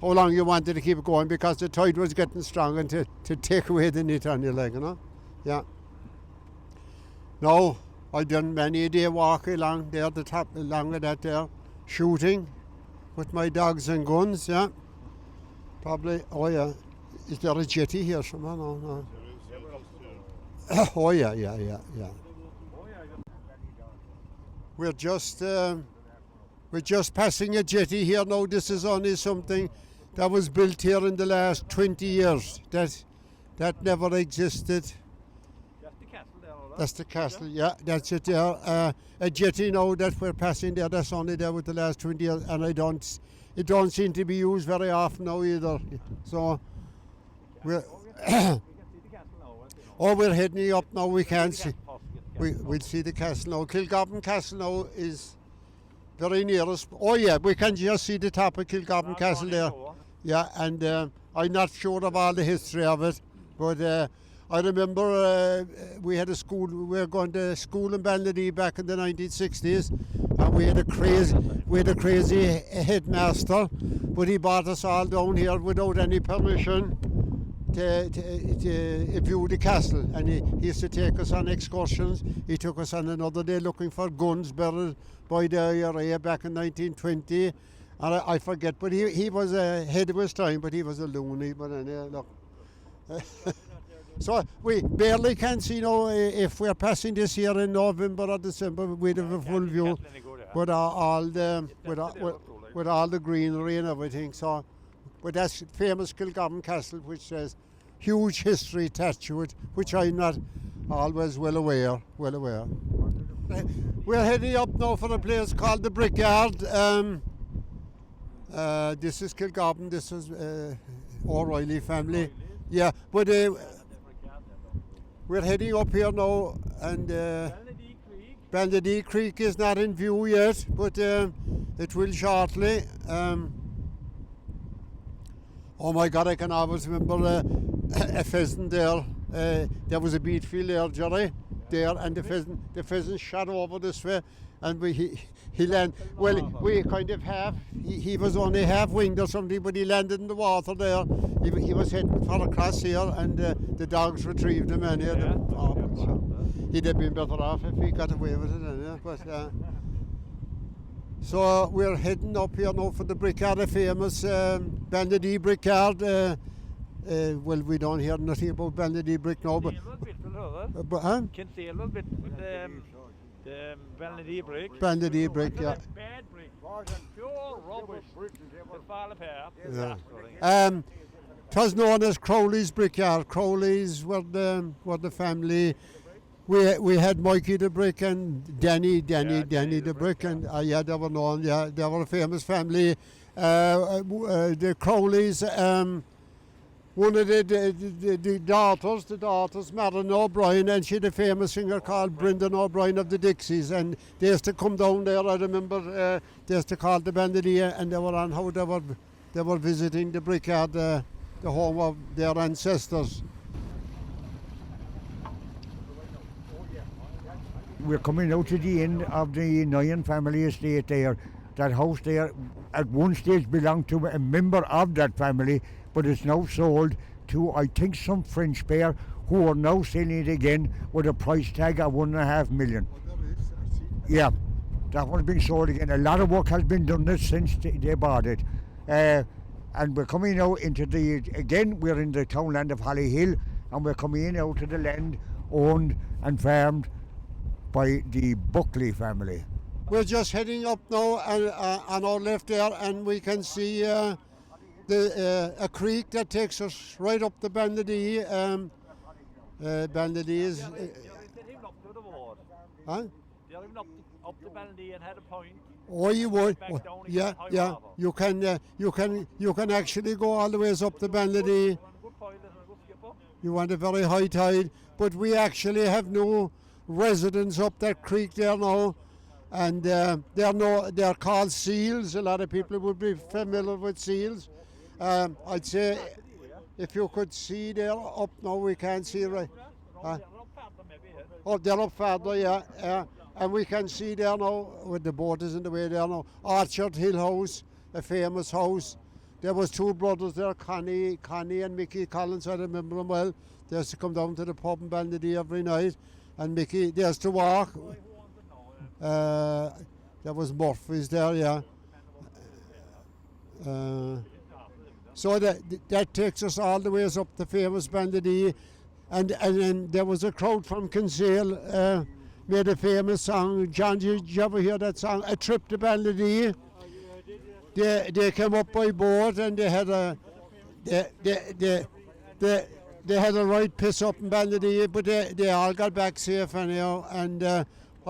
[SPEAKER 6] how long you wanted to keep it going, because the tide was getting strong and to take away the net on your leg, you know. Yeah. No, I done many a day walk along there, the top, along with that there, shooting with my dogs and guns, yeah. Probably, oh yeah, is there a jetty here somewhere? No. Oh yeah. We're just passing a jetty here now. This is only something that was built here in the last 20 years. That never existed.
[SPEAKER 3] That's the castle there, all right?
[SPEAKER 6] That's the castle, yeah, that's it there. A jetty now that we're passing there, that's only there with the last 20 years, and it don't seem to be used very often now either. So we're we're heading up now. We can't see. We'll see the castle now. Kilmacsimon Castle now is very near us. Oh yeah, we can just see the top of Kilmacsimon Castle there. Yeah, and I'm not sure of all the history of it, but I remember we had a school. We were going to school in Ballinadee back in the 1960s, and we had a crazy headmaster, but he brought us all down here without any permission to view the castle, and he used to take us on excursions. He took us on another day looking for guns buried by the IRA back in 1920, and I forget, but he was ahead of his time, but he was a loony. But anyway, look. So we barely can see now if we're passing this year in November or December. We'd have a full view with all the greenery and everything. So, but that's famous Kilmacsimon Castle, which has huge history attached to it, which I'm not always well aware. We're heading up now for a place called the Brickyard. This is Kilmacsimon. This is O'Reilly family. Yeah, but we're heading up here now, and Ballinadee Creek is not in view yet, but it will shortly. Oh my God, I can always remember a pheasant there. There was a beet field there, Jerry, there, and the pheasant shot over this way, and he landed. Well, we kind of he was only half-winged or something, but he landed in the water there. He was heading for across here, and the dogs retrieved him, and he'd have been better off if he got away with it. Anyway, but so we're heading up here now for the Brickyard, a famous Ballinadee Brickyard. Well, we don't hear nothing about Ballinadee Brick now, but
[SPEAKER 3] Can see a little bit with the Ballinadee Brick.
[SPEAKER 6] Ballinadee Brick, yeah.
[SPEAKER 3] Bad brick. Pure rubbish. It'll fall apart.
[SPEAKER 6] Yeah. It was known as Crowley's Brickyard. Crowley's were the family. We had Mikey the Brick and Danny the Brick, and yeah, they were known. Yeah, they were a famous family. The Crowleys. One of the daughters, Madeline O'Brien, and she had a famous singer called Brendan O'Brien of the Dixies, and they used to come down there. I remember they used to call the Ballinadee, and they were on how they were visiting the Brickyard, the home of their ancestors.
[SPEAKER 5] We're coming out to the end of the Nyan family estate there. That house there at one stage belonged to a member of that family, but it's now sold to, I think, some French pair who are now selling it again with a price tag of $1.5 million. Yeah, that one's been sold again. A lot of work has been done this since they bought it. And we're coming now into we're in the townland of Hollyhill, and we're coming in out to the land owned and farmed by the Begley family.
[SPEAKER 6] We're just heading up now on our left there, and we can see a creek that takes us right up the Ballinadee. Ballinadee is.
[SPEAKER 3] They're even up to the ward.
[SPEAKER 6] Huh?
[SPEAKER 3] They're even up the Ballinadee and had a point.
[SPEAKER 6] Oh, you would.
[SPEAKER 3] Yeah.
[SPEAKER 6] You can actually go all the ways up the Ballinadee. You want a very high tide, but we actually have no residents up that creek there now, and they're called seals. A lot of people would be familiar with seals. I'd say if you could see there up now, we can't see right. Oh, they're up further, yeah. And we can see there now, with the boat is in the way there now, Orchard Hill House, a famous house. There was two brothers there, Connie and Mickey Collins, I remember them well. They used to come down to the pub in Ballinadee every night. And Mickey, there's to walk. There was Murphy's there, yeah. So that takes us all the ways up the famous Bandon. And then there was a crowd from Kinsale made a famous song. John, did you ever hear that song? A Trip to Bandon. They came up by boat and they had a they had a right piss up in Bandon, but they all got back safe anyhow. And I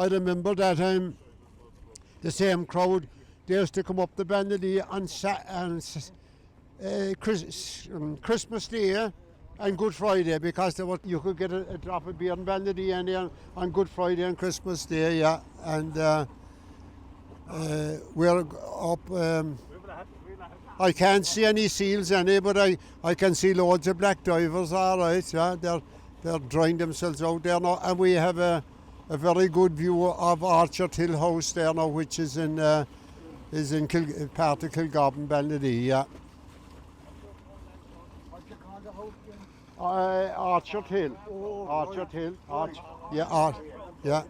[SPEAKER 6] remember that time the same crowd, they used to come up the Bandon on Christmas Day and Good Friday, because you could get a drop of beer in Bandon on Good Friday and Christmas Day, yeah. And we're up. I can't see any seals but I can see loads of black divers. All right, yeah. They're drying themselves out there now, and we have a very good view of Orchard Hill House there now, which is in part of Kilgobbin, Bandon, yeah. Orchard Hill. Orchard Hill. Yeah.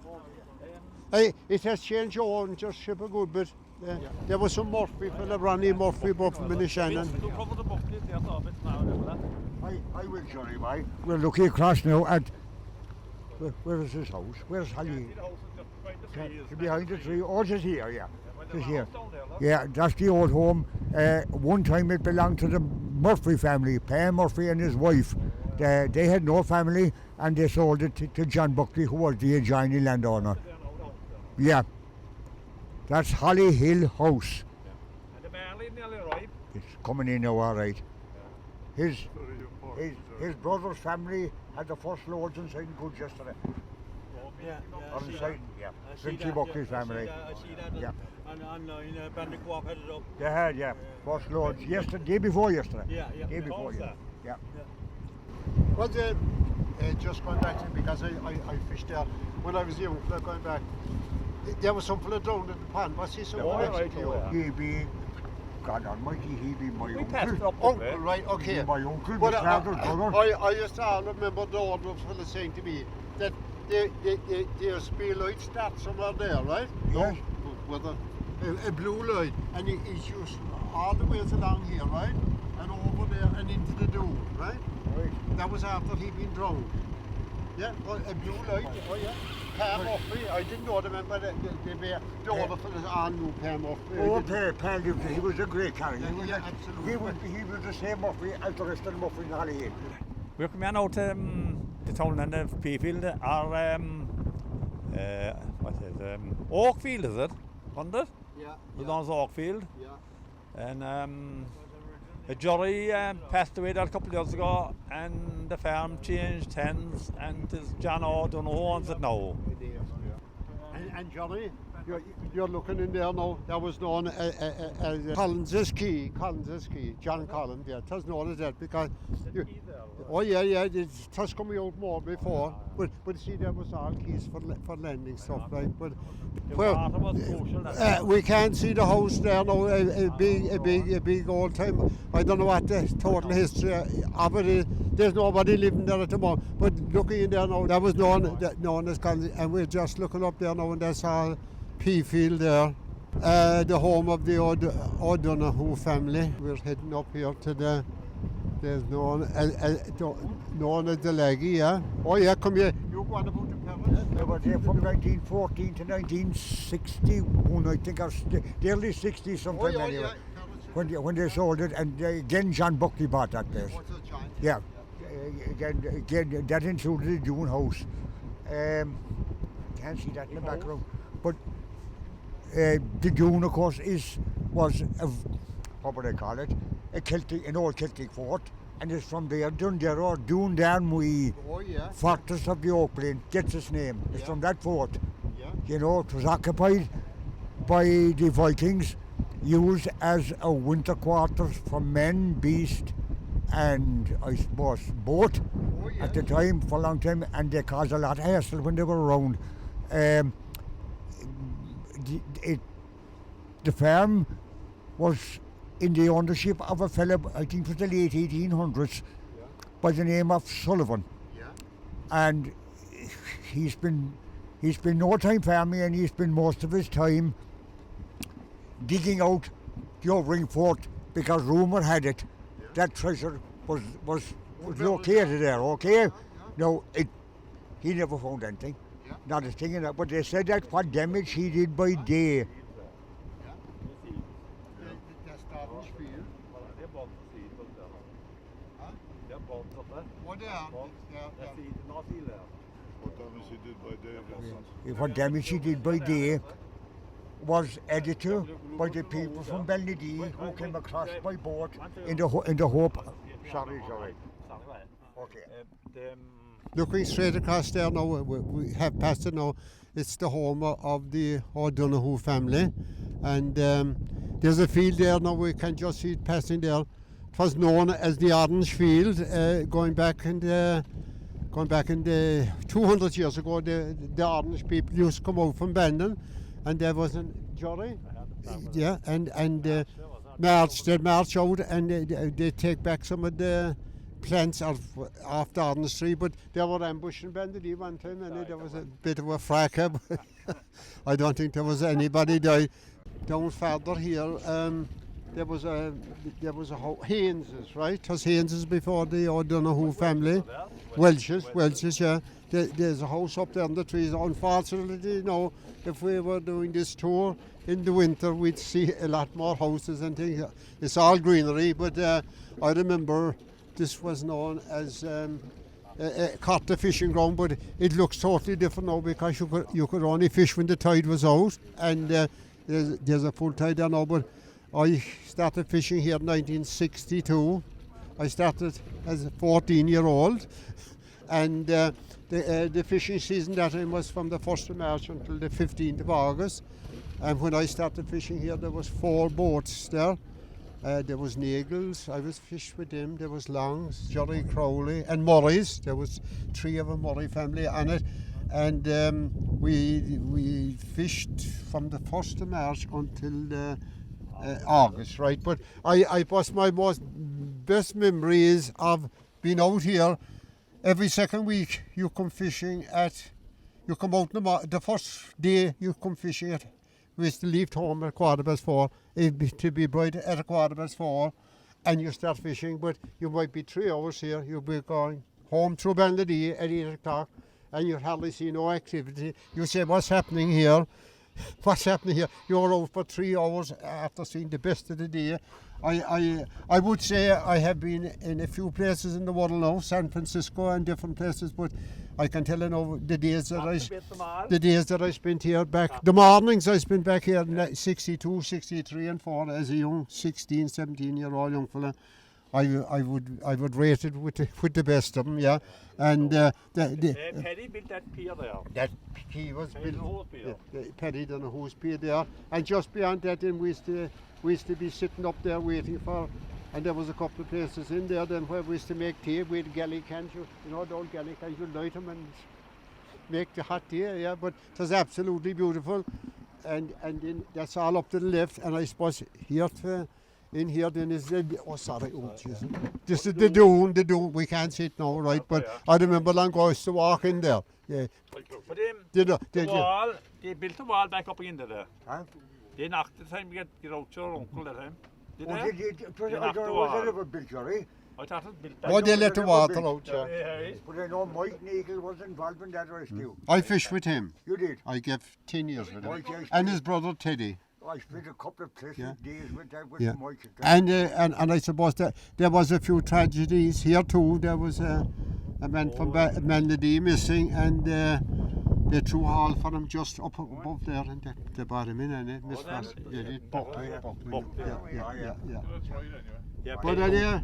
[SPEAKER 6] Hey, it has changed ownership a good bit. There was some Murphy fella, Ronnie Murphy, but from Minihane.
[SPEAKER 5] I will, Johnny, bye. We're looking across now at where is his house? Where's Holly? Behind the tree. Oh, just here, yeah. Just here. Yeah, that's the old home. One time it belonged to the Murphy family, Pa Murphy and his wife. They had no family and they sold it to John Buckley, who was the adjoining landowner. Yeah. That's Holly Hill House.
[SPEAKER 3] And the barley nearly ripe.
[SPEAKER 5] It's coming in now, all right. His brother's family had the first loads inside in goods yesterday. On the side, yeah. Vincent Buckley's family.
[SPEAKER 2] I see that.
[SPEAKER 5] Yeah.
[SPEAKER 2] And online, Bandon Co-op headed up.
[SPEAKER 5] They had, yeah. First loads yesterday, day before yesterday.
[SPEAKER 2] Yeah.
[SPEAKER 5] Day before, yeah. Yeah.
[SPEAKER 6] Well, just going back to it, because I fished there when I was young, going back. There was some fella drowned in the pond. Was he
[SPEAKER 5] He be, God almighty, he be my uncle.
[SPEAKER 6] Uncle, right, okay.
[SPEAKER 5] He be my uncle,
[SPEAKER 6] But
[SPEAKER 5] my father's brother.
[SPEAKER 6] I used to remember the older fella saying to me that there's a light start somewhere there, right?
[SPEAKER 5] Yes.
[SPEAKER 6] With a blue light, and it's just all the way along here, right? And over there and into the dune, right?
[SPEAKER 5] Right.
[SPEAKER 6] That was after he'd been drowned. Yeah, a blue light, oh yeah. Pa Murphy, I didn't know them, but the older fellas all knew Pa Murphy.
[SPEAKER 5] Oh, Pa lived, he was a great character.
[SPEAKER 6] Yeah, absolutely.
[SPEAKER 5] He was the same Murphy as the rest of the Murphy in Holly Hill.
[SPEAKER 3] We're coming out to the townland of Peafield, or Oakfield, is it? Wasn't it?
[SPEAKER 6] Yeah.
[SPEAKER 3] It was Oakfield.
[SPEAKER 6] Yeah.
[SPEAKER 3] And a jury passed away there a couple of years ago, and the farm changed hands, and it's John O. don't know who owns it now.
[SPEAKER 6] And Johnny, you're looking in there now. That was known as Collins' Key. John Collins, yeah. It was known as that because. It has come out more before. But see, there was all keys for lending stuff, right? But we can't see the house there now. A big old time. I don't know what the total history of it is. There's nobody living there at the moment. But looking in there now, that was known as Collins, and we're just looking up there now, and that's all Peafield there. The home of the O'Donoghue family. We're heading up here to there's known as the Leggy, yeah. Oh yeah, come here. You go on about the parents?
[SPEAKER 5] They were there from 1914 to 1961, I think, or the early 60s sometime anyway. Yeah. When they sold it, and again John Buckley bought that place.
[SPEAKER 6] What's it, John?
[SPEAKER 5] Yeah, again that included the Dune house. Can't see that in the background, but the Dune, of course, was what would I call it? An old Celtic fort, and it's from there, Dune Darnmui, fortress of the Oak Plain, gets its name. It's from that fort.
[SPEAKER 6] Yeah.
[SPEAKER 5] You know, it was occupied by the Vikings, used as a winter quarters for men, beast, and I suppose boat at the time for a long time, and they caused a lot of hassle when they were around. The farm was in the ownership of a fellow, I think it was the late 1800s, by the name of Sullivan.
[SPEAKER 6] Yeah.
[SPEAKER 5] And he's been no time farming, and he spent most of his time digging out the Overing Fort, because rumour had it that treasure was located there. Okay, no, he never found anything, not a thing in that. But they said that what damage he did by day. What damage he did by day was added to by the people from Ballinadee who came across by boat in the hope. Sorry. Okay.
[SPEAKER 6] Looking straight across there now, we have passed it now. It's the home of the O'Donoghue family, and there's a field there now. We can just see it passing there. It was known as the Orange Field, going back in the 200 years ago. The Orange people used to come out from Bandon, and there was a jury, and they march out, and they take back some of the plants off the Orange tree, but they were ambushing Bandon one time, and there was a bit of a fracas. I don't think there was anybody died. Down further here, there was a Haynes's, right? It was Haynes's before the O'Donoghue family. Welch's, yeah. There's a house up there in the trees. Unfortunately, you know, if we were doing this tour in the winter, we'd see a lot more houses and things. It's all greenery, but I remember this was known as Carter fishing ground, but it looks totally different now, because you could only fish when the tide was out, and there's a full tide there now. But I started fishing here in 1962. I started as a 14-year-old, and the fishing season that time was from the 1st of March until the 15th of August. And when I started fishing here, there was 4 boats there. There was Nagels, I was fished with them. There was Longs, Jerry Crowley, and Murrays. There was 3 of a Murray family on it. And we fished from the 1st of March until August, right? But I was my best memory is of being out here every second week. You come fishing you come out the first day you come fishing at. We used to leave home at 4:15, to be bright at 4:15, and you start fishing. But you might be 3 hours here. You'll be going home through Ballinadee at 8 o'clock, and you hardly see no activity. You say, "What's happening here? What's happening here?" You're out for 3 hours after seeing the best of the day. I would say I have been in a few places in the world now, San Francisco and different places, but I can tell you now the days that I spent here back, the mornings I spent back here in 62, 63 and 4 as a young 16, 17-year-old young fella. I would rate it with the best of them, yeah. And
[SPEAKER 3] Paddy built that pier there.
[SPEAKER 6] That he was built. Paddy Donoghue's pier there, and just beyond that, then we used to be sitting up there waiting for, and there was a couple of places in there then where we used to make tea with galley cans. You know, the old galley cans, you light them and make the hot tea, yeah. But it was absolutely beautiful, and then that's all up to the left, and I suppose here in here then is the, this is the dune, we can't see it now, right? But I remember long ago I used to walk in there. Yeah.
[SPEAKER 3] But they built a wall back up into there.
[SPEAKER 5] Huh?
[SPEAKER 3] They knocked the time to get out your uncle that time. Did they?
[SPEAKER 5] I don't know, was it ever built, Jerry?
[SPEAKER 3] I thought it built back.
[SPEAKER 6] Oh, they let the water out, yeah.
[SPEAKER 5] But I know Mike Nagel was involved in that rescue.
[SPEAKER 6] I fished with him.
[SPEAKER 5] You did?
[SPEAKER 6] I gave 10 years with him. And his brother Teddy.
[SPEAKER 5] I spent a couple of pleasant days with that with Mike.
[SPEAKER 6] And I suppose that there was a few tragedies here too. There was a man from Ballinadee missing, and they threw all for him just up above there, and they brought him in, and it missed us. Yeah.
[SPEAKER 3] Yeah,
[SPEAKER 6] but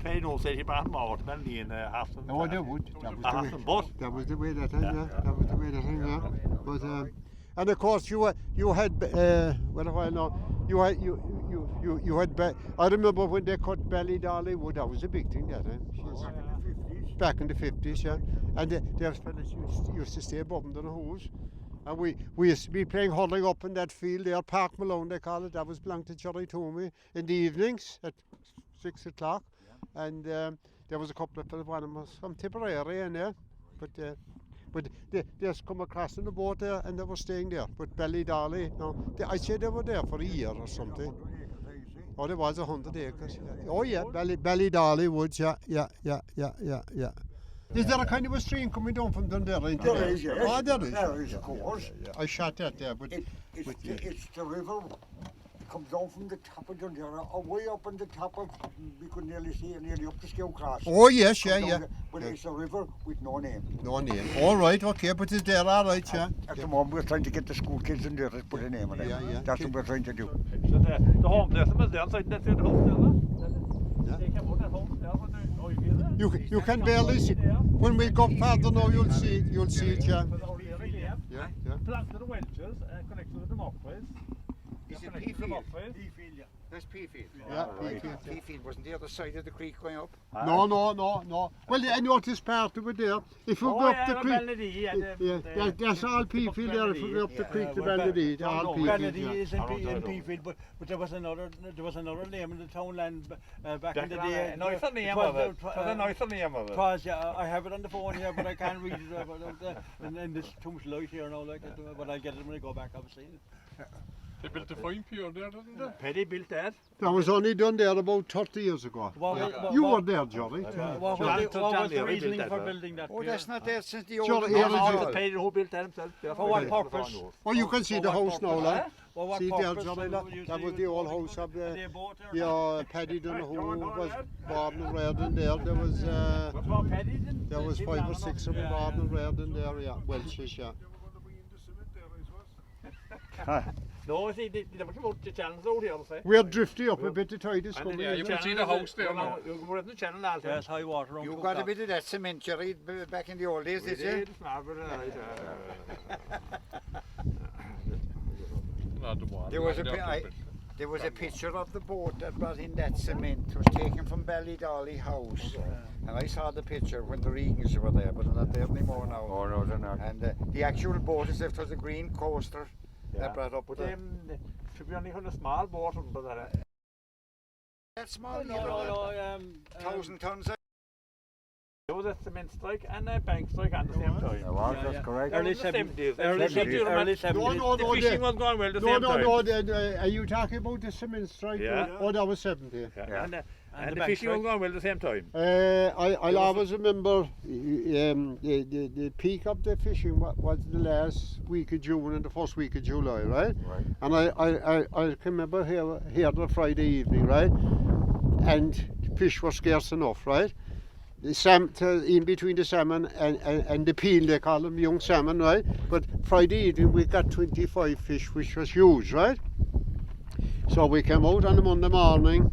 [SPEAKER 3] Pay no said he brought him out, then in Hassan.
[SPEAKER 6] Oh, they would. That was the way that time, yeah. That was the way that time, yeah. But and of course you had well, a while now. You had I remember when they cut Ballydolly wood. That was a big thing that time. Back in the 50s, yeah. And there was fellas used to stay above them in the hose. And we used to be playing hurling up in that field there, Park Malone they call it. That was belonged to Jerry Toomey in the evenings at 6 o'clock. Yeah. And there was a couple of fellas, one of them was from Tipperary in there. But But they just come across in the boat there and they were staying there. But Ballydolly, no, I said they were there for a year or something. Oh, there was 100 acres. Oh yeah, Ballydolly Woods, yeah. Is there a kind of a stream coming down from Dundee into
[SPEAKER 5] There is, yes.
[SPEAKER 6] Oh, there is.
[SPEAKER 5] There is, of course.
[SPEAKER 6] I shot that there, but
[SPEAKER 5] It's the river. It comes down from the top of Dundee, way up on the top of, we could nearly see it, nearly up the Skew Cross.
[SPEAKER 6] oh yes,
[SPEAKER 5] Comes
[SPEAKER 6] yeah.
[SPEAKER 5] down there, But it's a river with no name.
[SPEAKER 6] No name. All right, okay, but it's there, all right, yeah.
[SPEAKER 5] At the moment, we're trying to get the school kids in there to put a name on it.
[SPEAKER 6] Yeah.
[SPEAKER 5] That's what we're trying to do.
[SPEAKER 3] Så det homeless is down, so that's it, home
[SPEAKER 6] Yeah.
[SPEAKER 3] They can put that home down on the, oh, you feel that?
[SPEAKER 6] You can barely see. When we go further now, you'll see it, yeah. Yeah.
[SPEAKER 3] Planted the Welches, connected with the Mockways.
[SPEAKER 7] Is it
[SPEAKER 3] Connected to the
[SPEAKER 7] Peafield?
[SPEAKER 3] Mockways.
[SPEAKER 7] That's Peafield.
[SPEAKER 6] Yeah,
[SPEAKER 7] Right.
[SPEAKER 6] Peafield, yeah.
[SPEAKER 7] Peafield wasn't the other side of the creek going up?
[SPEAKER 6] No. Well, I noticed part of it there. If you go up the creek, that's all Peafield there. If you go up the creek to Ballydee, all Peafield.
[SPEAKER 2] Kennedy
[SPEAKER 6] Yeah.
[SPEAKER 2] is in Peafield, but there was another name in the townland back in the day.
[SPEAKER 3] Nicer name of it. A nicer name of it.
[SPEAKER 2] Because yeah, I have it on the phone here, but I can't read it. And there's too much light here now, like but I'll get it when I go back. I've seen it.
[SPEAKER 4] They built a fine pier there, didn't they?
[SPEAKER 3] Paddy built that.
[SPEAKER 6] That was only done there about 30 years ago. You were there, Johnny.
[SPEAKER 2] What was the reasoning for building that
[SPEAKER 7] Oh,
[SPEAKER 2] pier?
[SPEAKER 7] that's not there since the
[SPEAKER 6] Sure,
[SPEAKER 7] old
[SPEAKER 6] here
[SPEAKER 7] days.
[SPEAKER 6] it is.
[SPEAKER 3] Paddy who built that himself.
[SPEAKER 2] For what purpose?
[SPEAKER 6] Well, you can see the house now, lad.
[SPEAKER 2] For what
[SPEAKER 6] See there,
[SPEAKER 2] purpose?
[SPEAKER 6] Johnny, that was the old house of the...
[SPEAKER 2] They bought there?
[SPEAKER 6] Yeah, Paddy Donoghue was born and reared in there. There was
[SPEAKER 3] What's about Paddy?
[SPEAKER 6] there was 5 or 6 of them born and reared in there, yeah. Welches, yeah.
[SPEAKER 3] No, see, they never come out the channels out here, say.
[SPEAKER 6] We're drifting up a bit, the tide is coming
[SPEAKER 4] yeah,
[SPEAKER 6] in.
[SPEAKER 4] you can see the house there now.
[SPEAKER 3] We're in the channel now.
[SPEAKER 2] Yes, high water.
[SPEAKER 7] You got a bit of that cement, Jerry, back in the old days, did you? There was a picture of the boat that brought in that cement. It was taken from Ballydolly House. And I saw the picture when the Regans were there, but they're not there anymore now.
[SPEAKER 4] Oh, no, they're not.
[SPEAKER 7] And the actual boat is if it was a green coaster that brought up
[SPEAKER 3] But
[SPEAKER 7] the...
[SPEAKER 3] should be only on a small boat, but
[SPEAKER 7] That small,
[SPEAKER 2] No,
[SPEAKER 7] 1,000 tons.
[SPEAKER 3] there was a cement strike and a bank strike at the same time.
[SPEAKER 5] That's correct.
[SPEAKER 2] Early
[SPEAKER 3] The
[SPEAKER 2] 70s.
[SPEAKER 3] 70s.
[SPEAKER 2] Early 70s.
[SPEAKER 6] No,
[SPEAKER 3] The fishing was going well at the same time.
[SPEAKER 6] No, are you talking about the cement strike?
[SPEAKER 3] Yeah.
[SPEAKER 6] Oh, that was 70.
[SPEAKER 3] And the fishing was going well at the same time.
[SPEAKER 6] I'll always remember the peak of the fishing was the last week of June and the first week of July, right? And I can remember here the Friday evening, right? And fish were scarce enough, right? The in between the salmon and the peel, they call them young salmon, right? But Friday evening we got 25 fish, which was huge, right? So we came out on the Monday morning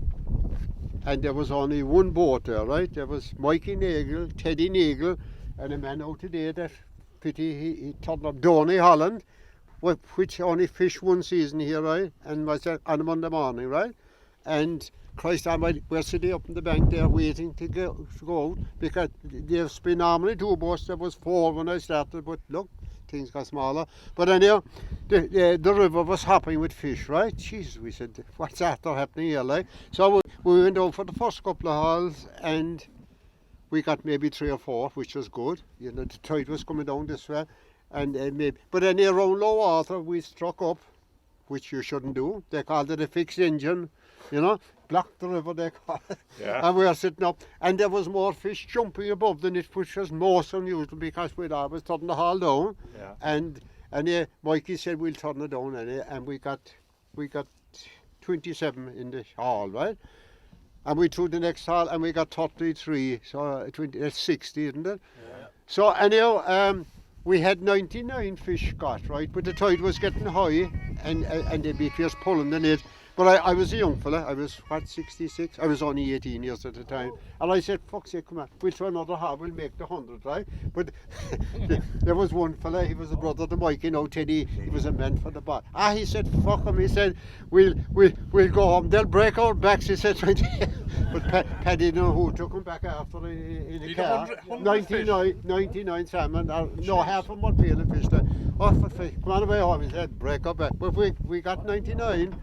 [SPEAKER 6] and there was only one boat there, right? There was Mikey Nagel, Teddy Nagel, and a man out today that he turned up, Donny Holland, which only fished one season here, right? And was on a Monday morning, right? And Christ Almighty, we're sitting up in the bank there waiting to go out because there's been normally 2 boats. There was 4 when I started, but look, things got smaller. But anyhow, the river was hopping with fish, right? Jesus, we said, what's after happening here, like? So we went out for the first couple of hauls and we got maybe 3 or 4, which was good. You know, the tide was coming down this way, and but then around low water we struck up, which you shouldn't do. They called it a fixed engine. You know, blocked the river, they call it.
[SPEAKER 3] Yeah.
[SPEAKER 6] And we were sitting up, and there was more fish jumping above than it, which was most unusual because we'd always turn the haul down.
[SPEAKER 3] Yeah.
[SPEAKER 6] And Mikey said we'll turn it down, and we got 27 in the haul, right? And we threw the next haul, and we got 33, so that's 60, isn't it? Yeah. So anyhow, we had 99 fish got, right? But the tide was getting high, and they'd be fierce pulling the net. But I was a young fella, I was, 66? I was only 18 years at the time. And I said, fuck's sake, come on, we'll try another half, we'll make the 100, right? But there was one fella, he was a brother to Mike, you know, Teddy, he was a man for the bar. He said, fuck him, he said, we'll go home, they'll break our backs, he said. But Paddy, who took him back after in a car. 99 salmon, no, half of them were peeling fish there. Oh, for fish, come on away home, he said, break our back. But we got 99.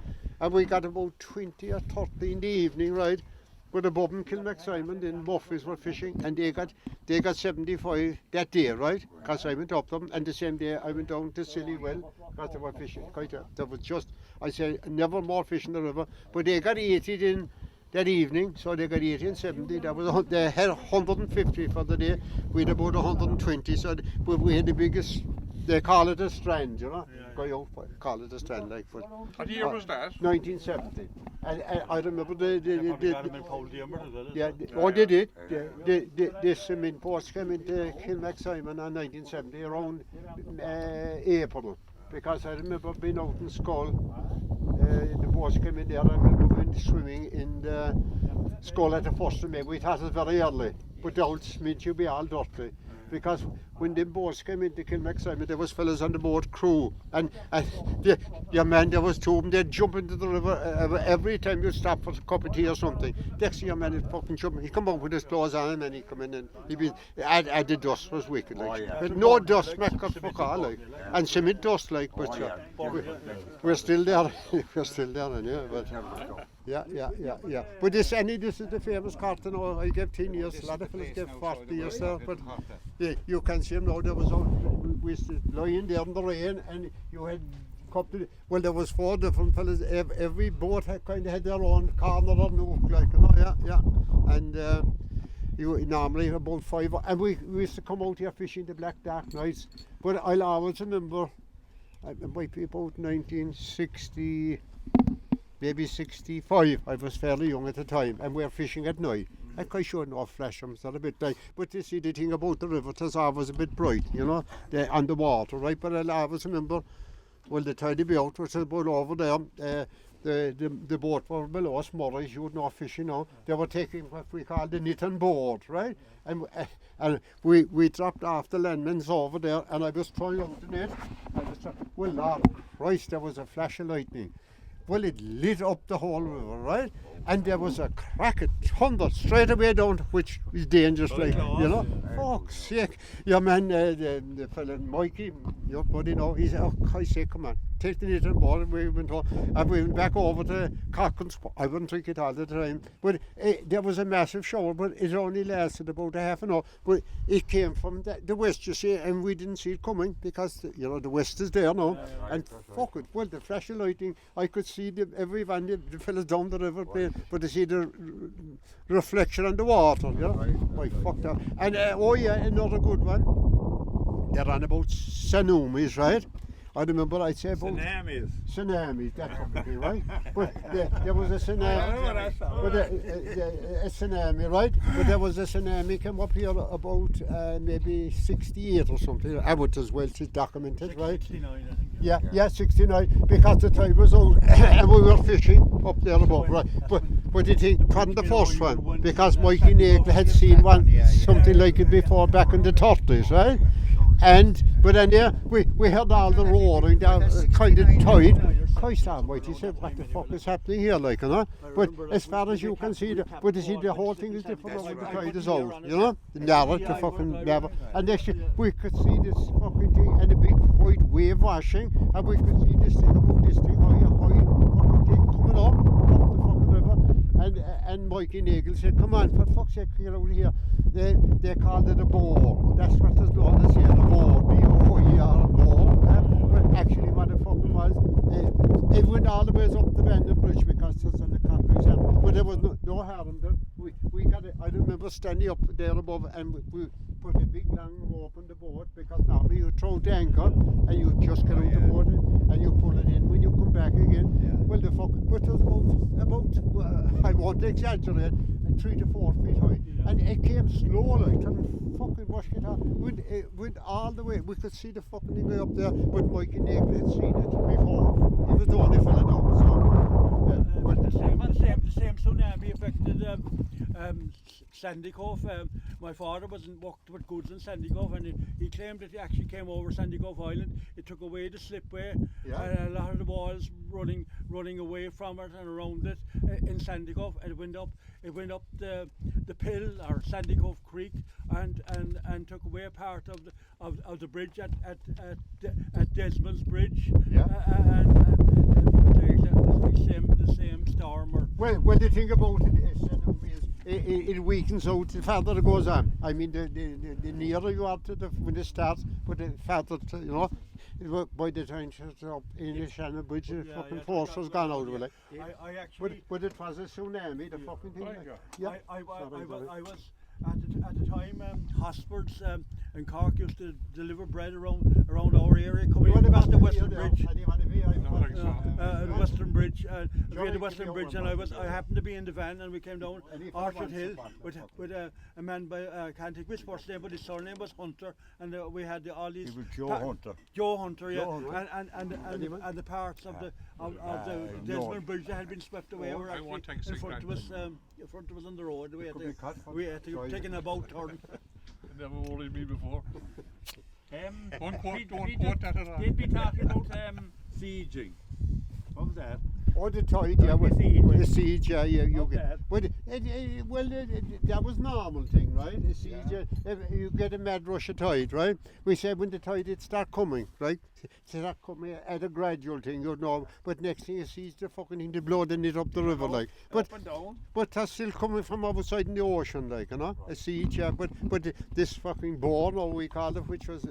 [SPEAKER 6] And we got about 20 or 30 in the evening, right? But above them, Kilmacsimon and Murphys were fishing, and they got 75 that day, right? Because I went up them, and the same day I went down to Silly Well because they were fishing. There was just, I say, never more fish in the river. But they got 80 in that evening, so they got 80 and 70. They had 150 for the day. We had about 120, so but we had the biggest. They call it a strand, you know. Go out, call it a strand, like. But
[SPEAKER 4] What year was that?
[SPEAKER 6] 1970. And I remember the cement boats came into Kilmacsimon in 1970 around April, because I remember being out in Skull. The boats came in there. I remember when swimming in the Skull at the 1st of May. We thought it was very early, but the old Smith you'd be all dirty. Because when the boats came into Kilmacsimon, there was fellas on the boat crew, and man, there was two of them. They'd jump into the river every time you stop for a cup of tea or something. Next thing your man would fucking jump. He'd come out with his clothes on, and then he'd come in and he'd be. And the dust was wicked, like. But no dust, make us fuck all, like. And cement dust, like. But we're still there. We're still there, and but. Yeah. But this is the famous carton. I gave 10 years. A lot of fellas gave 40 years there, but. You can see him now. There was we lying there in the rain, and you had well, there was 4 different fellas. Every boat had their own corner or nook, like, you know, And you normally about 5, and we used to come out here fishing the black dark nights. But I'll always remember, it might be about 1960, maybe 65. I was fairly young at the time, and we were fishing at night. I quite sure no flashes, they're a bit bright. But you see, the thing about the river, it's always a bit bright, you know, on the water, right? But I'll always remember, well, the tidy be out, which was about over there, the boat were below us, Morris, you would know fishing now. They were taking what we call the knit and board, right? And we dropped off the landmans over there, and I was throwing out the net. Well, Lord Christ, there was a flash of lightning. Well, it lit up the whole river, right? And there was a crack at 100 straight away down, which is dangerous, like, you know. Fuck's sake. Your man, the fella Mikey, your buddy now, he said, oh, I say, come on, take the net and board. And we went back over to Cochran's. I wouldn't drink it all the time. But there was a massive shower, but it only lasted about a half an hour. But it came from the west, you see, and we didn't see it coming because, you know, the west is there now. And fuck it, well, the flash of lightning, I could see every van, the fellas down the river playing, but I see the reflection on the water, you know. I fucked up. And another good one. They're on about tsunamis, right? I remember I'd say about tsunamis, that's what it is, right? But there was a tsunami, a tsunami, right? But there was a tsunami came up here about maybe 68 or something. I would as well see documented, right? 69, I think. Yeah, 69, because the tide was out and we were fishing up there above, right? But you think, wasn't the first one, because Mikey Nagle had seen something like it before back in the 30s, right? But then we heard all the roaring down, kind of tide. Christ almighty, said, what the fuck is happening here, like, you know? But as far as you can see, but you see, the whole thing is different when the tide is out, you know? Never, the fucking never. And next year, we could see this fucking thing, and a big white wave washing, and we could see this thing about this thing, high fucking thing coming up the fucking river. And Mikey Nagle said, come on, for fuck's sake, get out of here. They called it a board. That's what it's known as here, the board. B-O-E-R, board. But actually what it fucking was, it went all the way up the Bandon Bridge because it's on the concrete. But there was no harm there. We got it. I remember standing up there above, and we put a big long rope on the boat, because normally you throw the anchor and you just get out the boat and you pull it in when you come back again. Well, the fuck, but it was about I won't exaggerate, 3 to 4 feet high, and it came slowly, and fucking washed it out. It went all the way. We could see the fucking thing way up there, but Mikey Nagle had seen it before. He was the only fella now, so.
[SPEAKER 2] But the same tsunami affected Sandycove. My father worked with goods in Sandycove, and he claimed that he actually came over Sandycove Island. It took away the slipway, and a lot of the walls running away from it and around it in Sandycove, and it went up the Pill or Sandycove Creek, and took away a part of the bridge at Desmond's Bridge. The same storm.
[SPEAKER 6] Well, the thing about it is, it weakens out the further it goes on. I mean, the nearer you are to when it starts, but the further, by the time it's up in the Shannon Bridge, the fucking force has gone out of it.
[SPEAKER 2] I actually.
[SPEAKER 6] But it was a tsunami, the fucking thing. Yeah.
[SPEAKER 2] I was at the time Hosford's in Cork used to deliver bread around our area coming across the Western Bridge. Western Bridge, we had the Western Bridge, and I happened to be in the van, and we came down Orchard Hill with a man by I can't think which first name, but his surname was Hunter, and we had all these.
[SPEAKER 5] It was Joe Hunter.
[SPEAKER 2] Joe Hunter, yeah, and the parts of the Desmond Bridge that had been swept away were actually in front of us. In front of us on the road. We had to take an about turn.
[SPEAKER 3] Never worried me before. Don't quote that at all. They'd be talking about sieging. What was that?
[SPEAKER 6] Oh, the tide, yeah, with the siege, yeah, you get. But that was normal thing, right? The siege, you get a mad rush of tide, right? We said when the tide it start coming, right? Start coming at a gradual thing, you know. But next thing you see is the fucking thing, the blood and it up the river, like. But that's still coming from outside in the ocean, like, you know. A siege, yeah. But this fucking born, or we call it, which was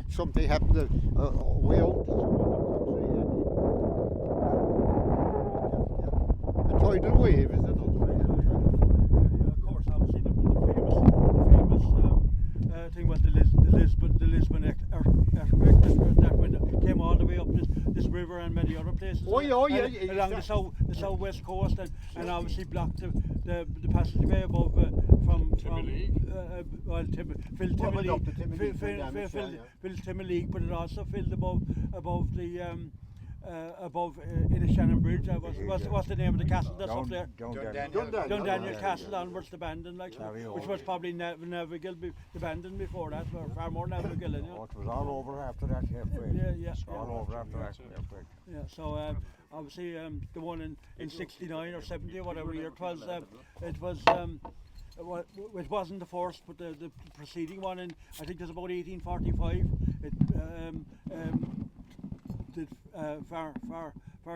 [SPEAKER 6] something happened way out. Tidal wave, is it not?
[SPEAKER 2] Of course, obviously the famous thing was the Lisbon earthquake that came all the way up this river and many other places. Along the southwest coast and obviously blocked the passageway above from Timmerleague, but it also filled above the. Above in the Shannon Bridge, what's the name of the castle that's up there? Dundaniel Castle onwards to Bandon, like, which was probably navigable, the Bandon before that, or far more navigable.
[SPEAKER 5] It was all over after that earthquake.
[SPEAKER 2] Yeah.
[SPEAKER 5] All over after that earthquake.
[SPEAKER 2] Yeah, so obviously the one in 69 or 70 or whatever year it wasn't the first, but the preceding one, and I think it was about 1845. Did far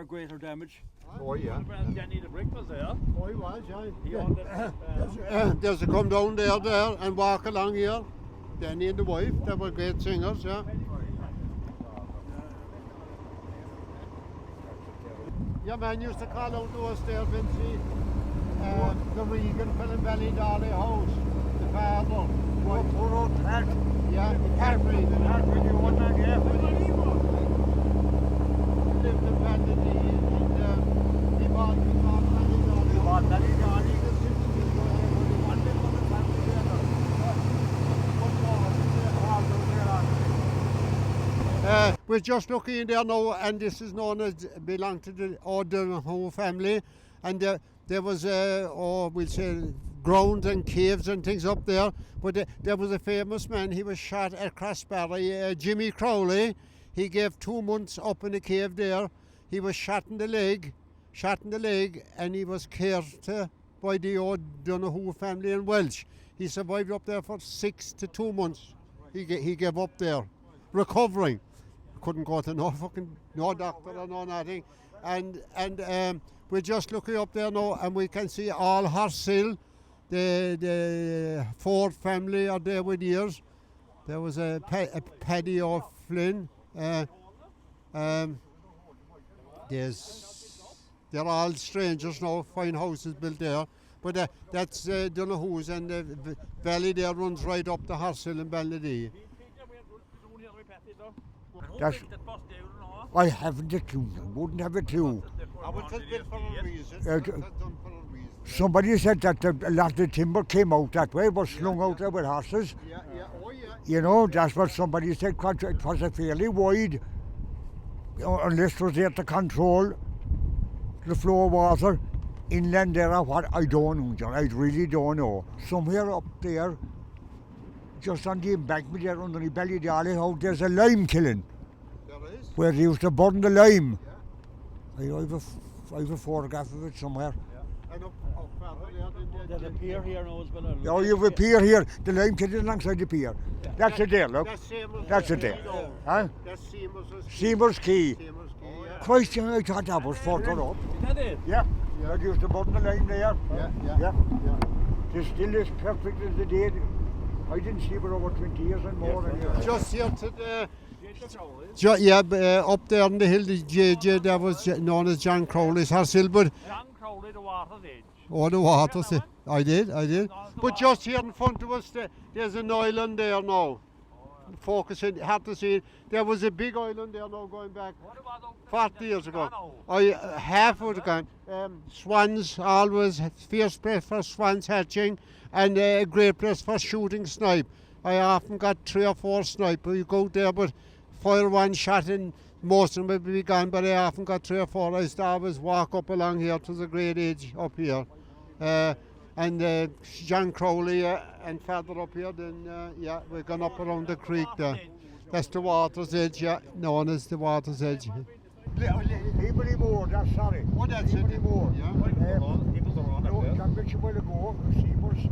[SPEAKER 2] greater damage.
[SPEAKER 6] Oh yeah.
[SPEAKER 3] Danny the Brick was there.
[SPEAKER 6] Oh he was, yeah. There's to come down there and walk along here. Danny and the wife, they were great singers, yeah. Your man used to call out to us there, Vincey. The Regan Ballydolly house, the father.
[SPEAKER 5] Poor old Pat.
[SPEAKER 6] Yeah, Hartley.
[SPEAKER 5] You want that, yeah?
[SPEAKER 6] Lived in Bandon, he bought Ballydolly. We're just looking in there now, and this is known as belong to the O'Donoghue family, and there was we'll say grounds and caves and things up there. But there was a famous man. He was shot at Crossbarry, Jimmy Crowley. He gave 2 months up in the cave there. He was shot in the leg, and he was cared by the O'Donoghue family in Welsh. He survived up there for 6 to 2 months. He gave up there, recovering. Couldn't go to no doctor or no nothing. And we're just looking up there now, and we can see all Horsehill. The Ford family are there with years. There was a Paddy O'Flynn. They're all strangers now, fine houses built there. But that's Donoghue's, and the valley there runs right up to Horsehill and Balladee.
[SPEAKER 5] I haven't a clue, wouldn't have a clue. Somebody said that a lot of the timber came out that way, was slung out there with horses. You know, that's what somebody said. It was a fairly wide, unless it was there to control the flow of water. Inland there or what, I don't know, John. I really don't know. Somewhere up there, just on the embankment there under the Ballydolly house, there's a lime kiln.
[SPEAKER 6] There is?
[SPEAKER 5] Where they used to burn the lime. I have a photograph of it somewhere.
[SPEAKER 6] And up further
[SPEAKER 2] There's a pier here now as well.
[SPEAKER 5] Oh, you have a pier here. The lime kiln is alongside the pier. Yeah. That's it there, look. That's it there. Huh?
[SPEAKER 6] That's
[SPEAKER 5] Seymour's Quay.
[SPEAKER 6] Christ,
[SPEAKER 5] I thought that was further up.
[SPEAKER 3] Is that it?
[SPEAKER 5] Yeah. They used to burn the lime there.
[SPEAKER 6] Yeah.
[SPEAKER 5] They're still as perfect as they did. I didn't see it over 20 years and more.
[SPEAKER 6] Just here to the... up there on the hill, the JJ, that was known as John Crowley's house, but...
[SPEAKER 3] John Crowley, the water's edge.
[SPEAKER 6] Oh, the water's edge. I did. But just here in front of us, there's an island there now. Focusing, had to see it. There was a big island there now going back 40 years ago. Half of it gone. Swans, always fierce place for swans hatching, and a great place for shooting snipe. I often got 3 or 4 snipe. You go there, but fire one shot and most of them will be gone, but I often got 3 or 4. I used to always walk up along here. It was a great age up here. And John Crowley and further up here, then we're going up around the creek there. That's the water's edge, known as the water's edge.
[SPEAKER 5] Liberty Moor, that's sorry.
[SPEAKER 6] Oh, that's
[SPEAKER 5] Liberty
[SPEAKER 6] it.
[SPEAKER 5] Moor.
[SPEAKER 6] Yeah.
[SPEAKER 3] People are on
[SPEAKER 5] No,
[SPEAKER 3] it.
[SPEAKER 5] can't bet you where to go. Seamore's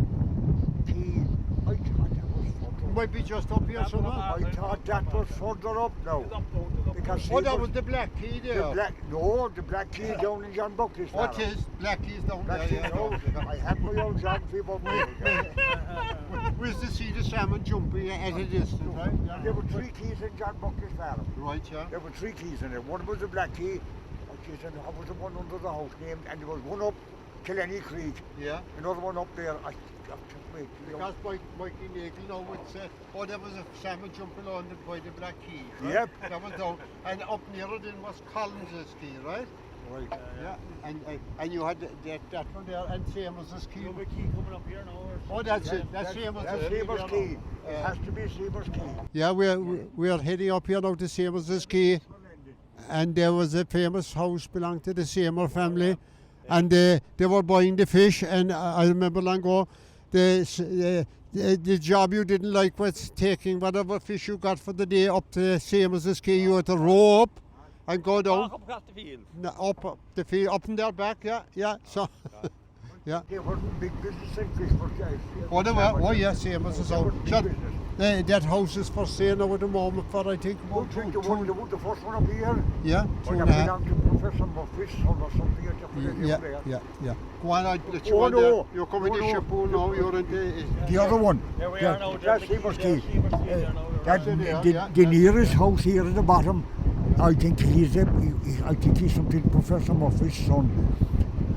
[SPEAKER 5] Key. I thought that was further.
[SPEAKER 6] Might be just up here somewhere.
[SPEAKER 5] I thought that was further up now. Because
[SPEAKER 6] Oh, that was the Black Key there.
[SPEAKER 5] the Black Key down in John Buckley's farm.
[SPEAKER 6] What is? Black Key's down
[SPEAKER 5] Black Key,
[SPEAKER 6] there.
[SPEAKER 5] no. I have my own geography, but
[SPEAKER 6] We used to see the salmon jumping at a distance, right?
[SPEAKER 5] there were 3 keys in John Buckley's farm.
[SPEAKER 6] Right, yeah.
[SPEAKER 5] There were 3 keys in it. One was the Black Key, which is was the one under the house named, and there was one up Killenny Creek,
[SPEAKER 6] Yeah.
[SPEAKER 5] another one up there.
[SPEAKER 6] Because Mikey Nagel now would say, oh, there was a salmon jumping on by the Black Key. Right?
[SPEAKER 5] Yep.
[SPEAKER 6] That was down. And up near it then was Collins's Key, right?
[SPEAKER 5] Right.
[SPEAKER 6] Yeah. And you had that one there, and Seamus's Key.
[SPEAKER 3] There's a key coming up here now.
[SPEAKER 6] Oh, that's it. That's Seamus's.
[SPEAKER 5] That's Seamer's Key. It has to be Seamer's Key.
[SPEAKER 6] Yeah, we're heading up here now to Seamus's Key. And there was a famous house belonged to the Seymour family, and they were buying the fish. And I remember long ago, the job you didn't like was taking whatever fish you got for the day up to Seymour's Key. You had to row up and go down.
[SPEAKER 3] Walk up across the field.
[SPEAKER 6] Up the field, up and there back. Yeah. So, yeah.
[SPEAKER 5] They weren't big business in fish for
[SPEAKER 6] Oh, they were. Oh, yeah, Seymour's own.
[SPEAKER 5] Big business.
[SPEAKER 6] That house is for sale now at the moment for, I think,
[SPEAKER 5] Who took the first one up here?
[SPEAKER 6] yeah,
[SPEAKER 5] Or
[SPEAKER 6] 2.5.
[SPEAKER 5] that belonged to Professor Murphy's son or something.
[SPEAKER 6] Yeah. Go on, I'll let you
[SPEAKER 5] Oh,
[SPEAKER 6] on
[SPEAKER 5] no.
[SPEAKER 6] there. You're coming to
[SPEAKER 5] Oh, no.
[SPEAKER 6] Shippool now, you're in the...
[SPEAKER 5] The other one.
[SPEAKER 3] There we are now.
[SPEAKER 5] That's Seamer's Key.
[SPEAKER 6] That's it, yeah.
[SPEAKER 5] The nearest house here at the bottom, I think he's something Professor Murphy's son.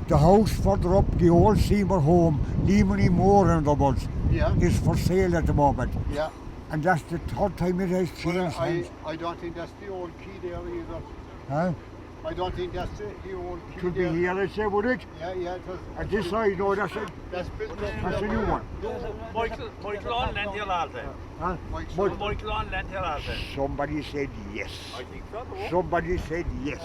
[SPEAKER 5] The house further up, the old Seymour home, Lemony Moor in other words,
[SPEAKER 6] Yeah.
[SPEAKER 5] is for sale at the moment.
[SPEAKER 6] Yeah.
[SPEAKER 5] And that's the 3rd time it has
[SPEAKER 6] But
[SPEAKER 5] changed hands.
[SPEAKER 6] I don't think that's the old key there either.
[SPEAKER 5] Huh?
[SPEAKER 6] I don't think that's the old key
[SPEAKER 5] Could be
[SPEAKER 6] there.
[SPEAKER 5] here, I say, would it?
[SPEAKER 6] Yeah, it was...
[SPEAKER 5] At this side, no, that's
[SPEAKER 6] built up
[SPEAKER 5] a
[SPEAKER 6] there.
[SPEAKER 5] new one.
[SPEAKER 3] Michael on land here, lad.
[SPEAKER 5] Huh?
[SPEAKER 3] Michael on land here, lad.
[SPEAKER 5] Somebody said yes.
[SPEAKER 3] I think so.
[SPEAKER 5] Somebody said yes.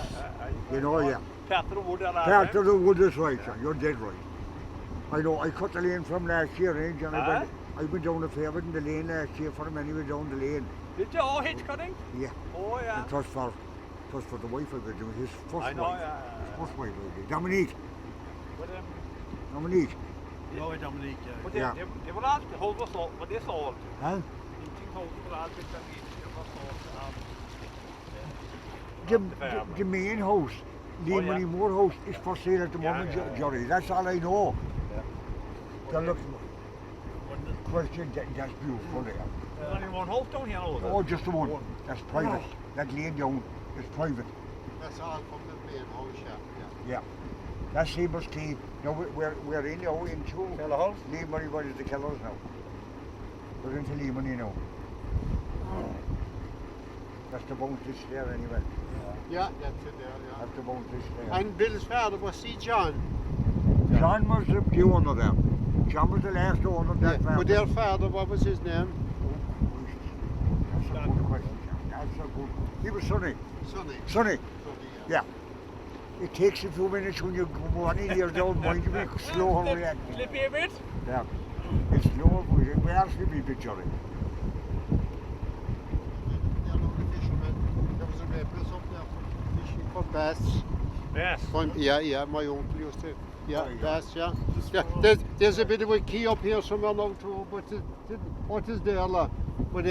[SPEAKER 5] You know, yeah.
[SPEAKER 3] Peter Wood, lad.
[SPEAKER 5] Part of the wood is right, sir. You're dead right. I know, I cut the lane from last year, and I went down the fair in the lane last year for him anyway, down the lane.
[SPEAKER 3] Did you? Oh, hitch cutting?
[SPEAKER 5] Yeah.
[SPEAKER 3] Oh, yeah.
[SPEAKER 5] It was for the wife I was doing, his first
[SPEAKER 3] I know,
[SPEAKER 5] wife.
[SPEAKER 3] yeah.
[SPEAKER 5] First wife I did. Dominique.
[SPEAKER 3] But,
[SPEAKER 5] Dominique.
[SPEAKER 2] Oh, Dominique,
[SPEAKER 3] but
[SPEAKER 5] Yeah.
[SPEAKER 3] they were all the whole was sold, but they sold.
[SPEAKER 5] Huh?
[SPEAKER 3] You think how they were all bits and pieces, they were sold.
[SPEAKER 5] The main house, Lemony
[SPEAKER 3] yeah.
[SPEAKER 5] Moor house, is for sale at the moment, Jerry. That's all I know. Now look, question, that's beautiful there.
[SPEAKER 3] There's only one house down here, now,
[SPEAKER 5] Oh, just the one. That's private. That lane down is private.
[SPEAKER 6] That's all from the main house,
[SPEAKER 5] Yeah. That's Seamer's Key. Now we're in now into
[SPEAKER 3] Kellerhouse?
[SPEAKER 5] Lemony, what is the Kellers now? We're into Lemony now. That's the bounties there anyway.
[SPEAKER 6] Yeah, that's it there,
[SPEAKER 5] That's the bounties there.
[SPEAKER 6] And Bill's father was John.
[SPEAKER 5] John was the owner there. John was the last owner of that family.
[SPEAKER 6] But their father, what was his name?
[SPEAKER 5] That's a good question, John. That's a good. He was Sonny. Sonny. Yeah. It takes a few minutes when you go on in here, don't mind you, be slow and reacting.
[SPEAKER 3] Slippy a bit?
[SPEAKER 5] Yeah. It's slow, we are slippy bit, Johnny.
[SPEAKER 6] There was a place up there for fishing for bass.
[SPEAKER 3] Yes.
[SPEAKER 6] Yeah, my uncle used to. Yeah,
[SPEAKER 5] Oh, yeah.
[SPEAKER 6] bass, yeah. There's a bit of a key up here somewhere now too, but what is there, lad? But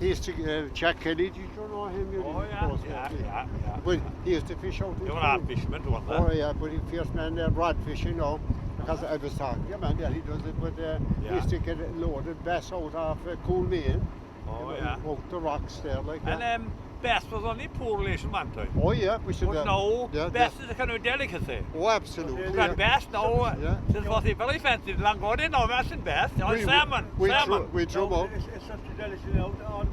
[SPEAKER 6] he used to, Jack Kelly, did you know him? You
[SPEAKER 3] Oh,
[SPEAKER 6] didn't, of
[SPEAKER 3] yeah.
[SPEAKER 6] course,
[SPEAKER 3] Yeah.
[SPEAKER 6] But he used to fish out in
[SPEAKER 3] They were
[SPEAKER 6] the
[SPEAKER 3] all
[SPEAKER 6] pool.
[SPEAKER 3] fishermen, weren't they?
[SPEAKER 6] Oh yeah, but he first man there rod fishing now, because I was talking to your man, yeah, he does it with, he
[SPEAKER 3] Yeah.
[SPEAKER 6] used to get loaded bass out of Kilmacsimon.
[SPEAKER 3] Oh, yeah.
[SPEAKER 6] Out the rocks there like that.
[SPEAKER 3] And Best was only poor relation one time.
[SPEAKER 6] Oh yeah, we should
[SPEAKER 3] But now,
[SPEAKER 6] yeah,
[SPEAKER 3] Best is a kind of delicacy.
[SPEAKER 6] Oh, absolutely.
[SPEAKER 3] And Best now,
[SPEAKER 6] Yeah.
[SPEAKER 3] this was a very fancy Langordian, now Best and Best. Salmon, salmon.
[SPEAKER 6] We threw them out.
[SPEAKER 2] It's such a delicacy now.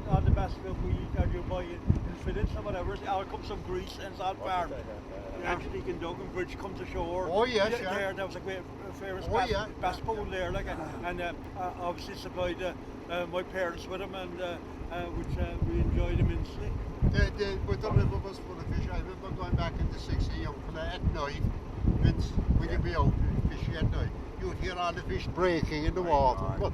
[SPEAKER 2] On the best of we eat, you buy in fillets or whatever. Out comes some grease and salt farm. Actually, in Duggan Bridge comes ashore.
[SPEAKER 6] Oh yes,
[SPEAKER 2] There,
[SPEAKER 6] yeah.
[SPEAKER 2] there was a great famous
[SPEAKER 6] Oh, yeah.
[SPEAKER 2] bass pool there, like, and obviously supplied my parents with them, and which we enjoyed immensely.
[SPEAKER 6] But the river was full of fish. I remember going back in the 60s, young fella, at night, Vince, when you'd be out fishing at night, you'd hear all the fish breaking in the water. But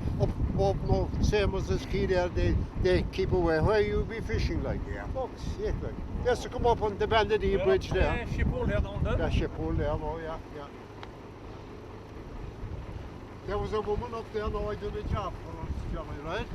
[SPEAKER 6] up no, same as the ski there, they keep away. Where you be fishing like?
[SPEAKER 7] Yeah.
[SPEAKER 6] Fuck's sake, like. Just to come up on the Bandon bridge there.
[SPEAKER 3] Yeah, ship all here down there.
[SPEAKER 6] That ship hole there, oh yeah, yeah. There was a woman up there, now I done a job for us, Johnny, right?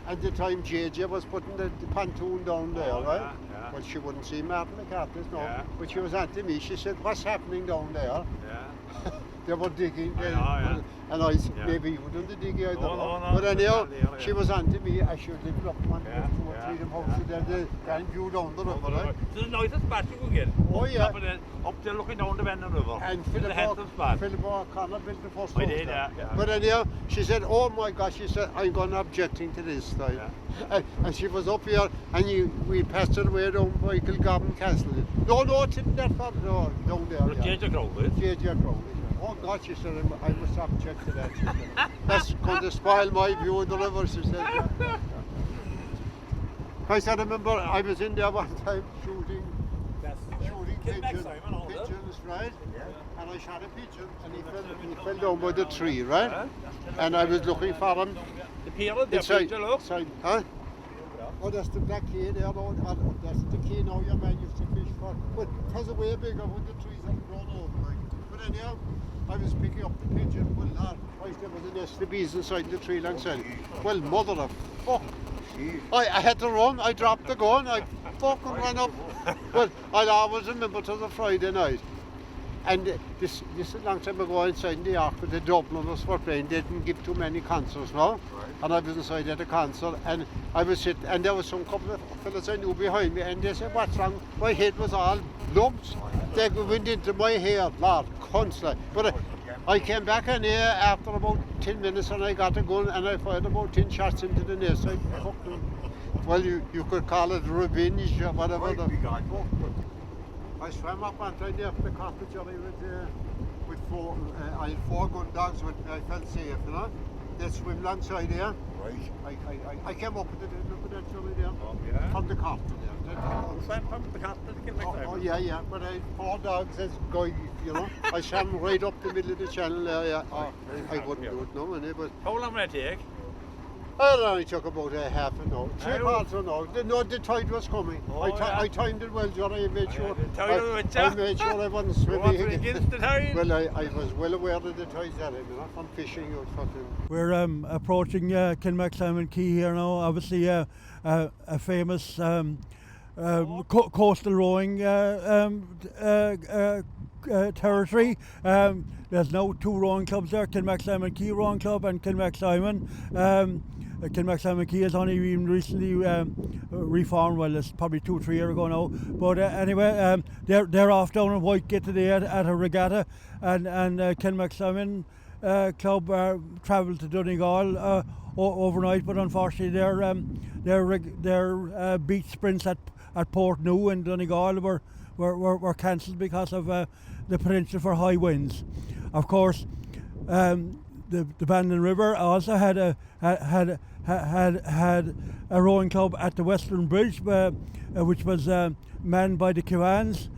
[SPEAKER 6] At the time JJ was putting the pontoon down there,
[SPEAKER 3] Oh,
[SPEAKER 6] right?
[SPEAKER 3] yeah.
[SPEAKER 6] Well, she wouldn't see Martin McCarthy's, no.
[SPEAKER 3] Yeah.
[SPEAKER 6] But she was onto me, she said, what's happening down there?
[SPEAKER 3] Yeah.
[SPEAKER 6] They were digging,
[SPEAKER 3] Yeah.
[SPEAKER 6] and I said,
[SPEAKER 3] Yeah.
[SPEAKER 6] maybe you done the digging, I don't
[SPEAKER 3] No,
[SPEAKER 6] know.
[SPEAKER 3] no,
[SPEAKER 6] But anyhow,
[SPEAKER 3] yeah.
[SPEAKER 6] she was onto me, I should have up one,
[SPEAKER 3] Yeah,
[SPEAKER 6] two or
[SPEAKER 3] yeah,
[SPEAKER 6] three of them houses there, they viewed down the river, right?
[SPEAKER 3] So the nicest spot you could get.
[SPEAKER 6] Oh, yeah.
[SPEAKER 3] Up there looking down the Bandon River.
[SPEAKER 6] And
[SPEAKER 3] the
[SPEAKER 6] Philip
[SPEAKER 3] handsome spot.
[SPEAKER 6] O'Connor built the first
[SPEAKER 3] I
[SPEAKER 6] house
[SPEAKER 3] did,
[SPEAKER 6] there.
[SPEAKER 3] yeah.
[SPEAKER 6] But anyhow, she said, oh my gosh, she said, I'm going to objecting to this time.
[SPEAKER 3] Yeah.
[SPEAKER 6] And she was up here, and we passed her way down by Kilmacsimon Castle. No, it's not that far, no, down there.
[SPEAKER 3] But
[SPEAKER 6] Yeah.
[SPEAKER 3] JJ Crowley.
[SPEAKER 6] JJ Crowley. Oh God, she said, I must object to that. She said, that's going to spoil my view of the river, she said. I said, I remember I was in there one time shooting pigeons, right? Yeah. And I shot a pigeon, and he fell down by the tree, right? And I was looking for him.
[SPEAKER 3] The pier, the
[SPEAKER 6] Inside,
[SPEAKER 3] pier, look.
[SPEAKER 6] huh? Oh, that's the black key there, that's the key now your man used to fish for. But it has a way bigger when the trees have grown over, like. But anyhow, I was picking up the pigeon, well, Christ, there was a nest of bees inside the tree alongside. Well, mother of fuck. I had to run, I dropped the gun, I fucking ran up. Well, I'll always remember to the Friday night. And this is a long time ago inside the Ark with the Dubliners were playing. They didn't give too many concerts now. Right. And I was inside at a concert, and I was sitting, and there was some couple of fellas I knew behind me, and they said, what's wrong? My head was all lumps. They went into my hair, Lord, constantly. But I came back in here after about 10 minutes, and I got a gun, and I fired about 10 shots into the nest. I fucking, well, you could call it revenge or whatever. I swam up and tried there for the cottage with I had 4 gun dogs with me. I felt safe, you know. They swim alongside there. Right. I came up with that Johnny there.
[SPEAKER 3] Oh, yeah.
[SPEAKER 6] From the cottage there.
[SPEAKER 3] Swam from the cottage to Kilmacsimon.
[SPEAKER 6] Oh yeah. But I had 4 dogs as guy, you know. I swam right up the middle of the channel there. Yeah. Oh, I wouldn't do it no money, but
[SPEAKER 3] How long will it take?
[SPEAKER 6] it only took about a half an hour, 3/4 of an hour. The tide was coming.
[SPEAKER 3] Oh,
[SPEAKER 6] I timed it well, John. I made sure.
[SPEAKER 3] the tide was with you?
[SPEAKER 6] I made sure I wasn't swimming.
[SPEAKER 3] What, against the tide?
[SPEAKER 6] Well, I was well aware of the tides that you know, from fishing or fucking.
[SPEAKER 2] We're approaching Kilmacsimon Quay here now. Obviously, a famous coastal rowing territory. There's now 2 rowing clubs there: Kilmacsimon Quay Rowing Club and Kilmacsimon. Kilmacsimon Quay has only been recently reformed. Well, it's probably 2 or 3 years ago now. But anyway, they're off down in Whitegate today at a regatta, and Kilmacsimon club travelled to Donegal overnight, but unfortunately their beach sprints at Port New in Donegal were cancelled because of the potential for high winds. Of course, the Bandon River also had a rowing club at the Western Bridge, which was manned by the Kewans,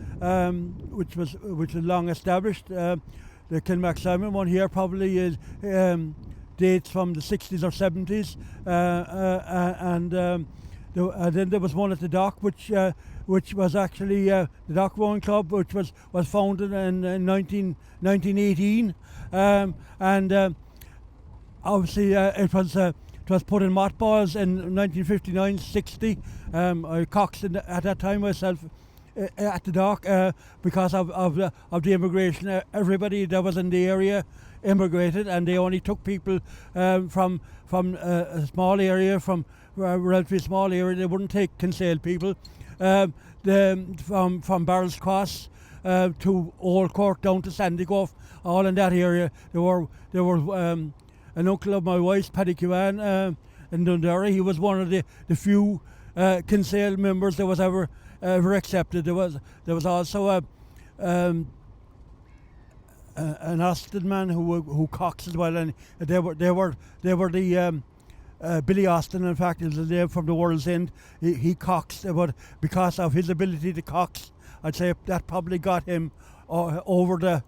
[SPEAKER 2] which was long established. The Kilmacsimon one here probably is dates from the 60s or 70s, and then there was one at the dock, which was actually the Dock Rowing Club, which was founded in 1918, and obviously it was put in mothballs in 1959-60. I coxed at that time myself at the dock because of the immigration. Everybody that was in the area immigrated, and they only took people from a small area, from a relatively small area. They wouldn't take Kinsale people. From Barrels Cross to Old Court down to Sandycove, all in that area. There were an uncle of my wife's, Paddy Kewan, in Dundee. He was one of the few Kinsale members that was ever accepted. There was also an Austin man who cocks as well, and they were the Billy Austin. In fact, is the name from the World's End. He cocks, but because of his ability to cox, I'd say that probably got him over the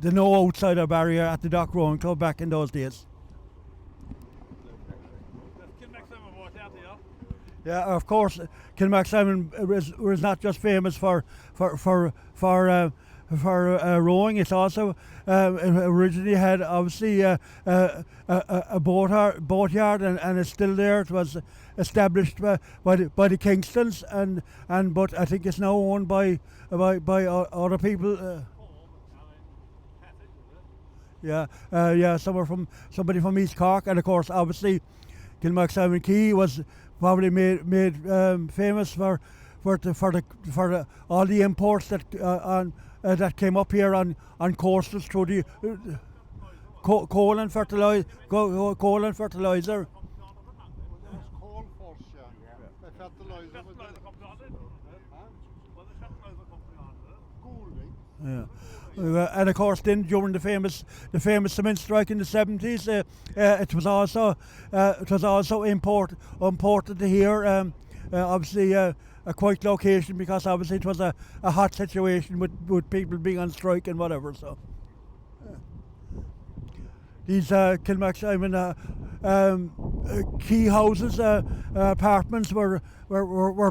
[SPEAKER 2] no outsider barrier at the Dock Rowing Club back in those days. Yeah, of course, Kilmacsimon was not just famous for rowing. It's also originally had obviously a boatyard, and it's still there. It was established by the Kingstons, but I think it's now owned by other people. Somebody from East Cork, and of course, obviously, Kilmacsimon Quay was probably made famous for all the imports that came up here on coastals through the coal and fertilizer.
[SPEAKER 6] Coal first, yeah. The fertilizer
[SPEAKER 2] Yeah. And of course, then during the famous cement strike in the 70s, it was also imported here. Obviously, a quiet location, because obviously it was a hot situation with people being on strike and whatever. So these Kilmacsimon key houses, apartments were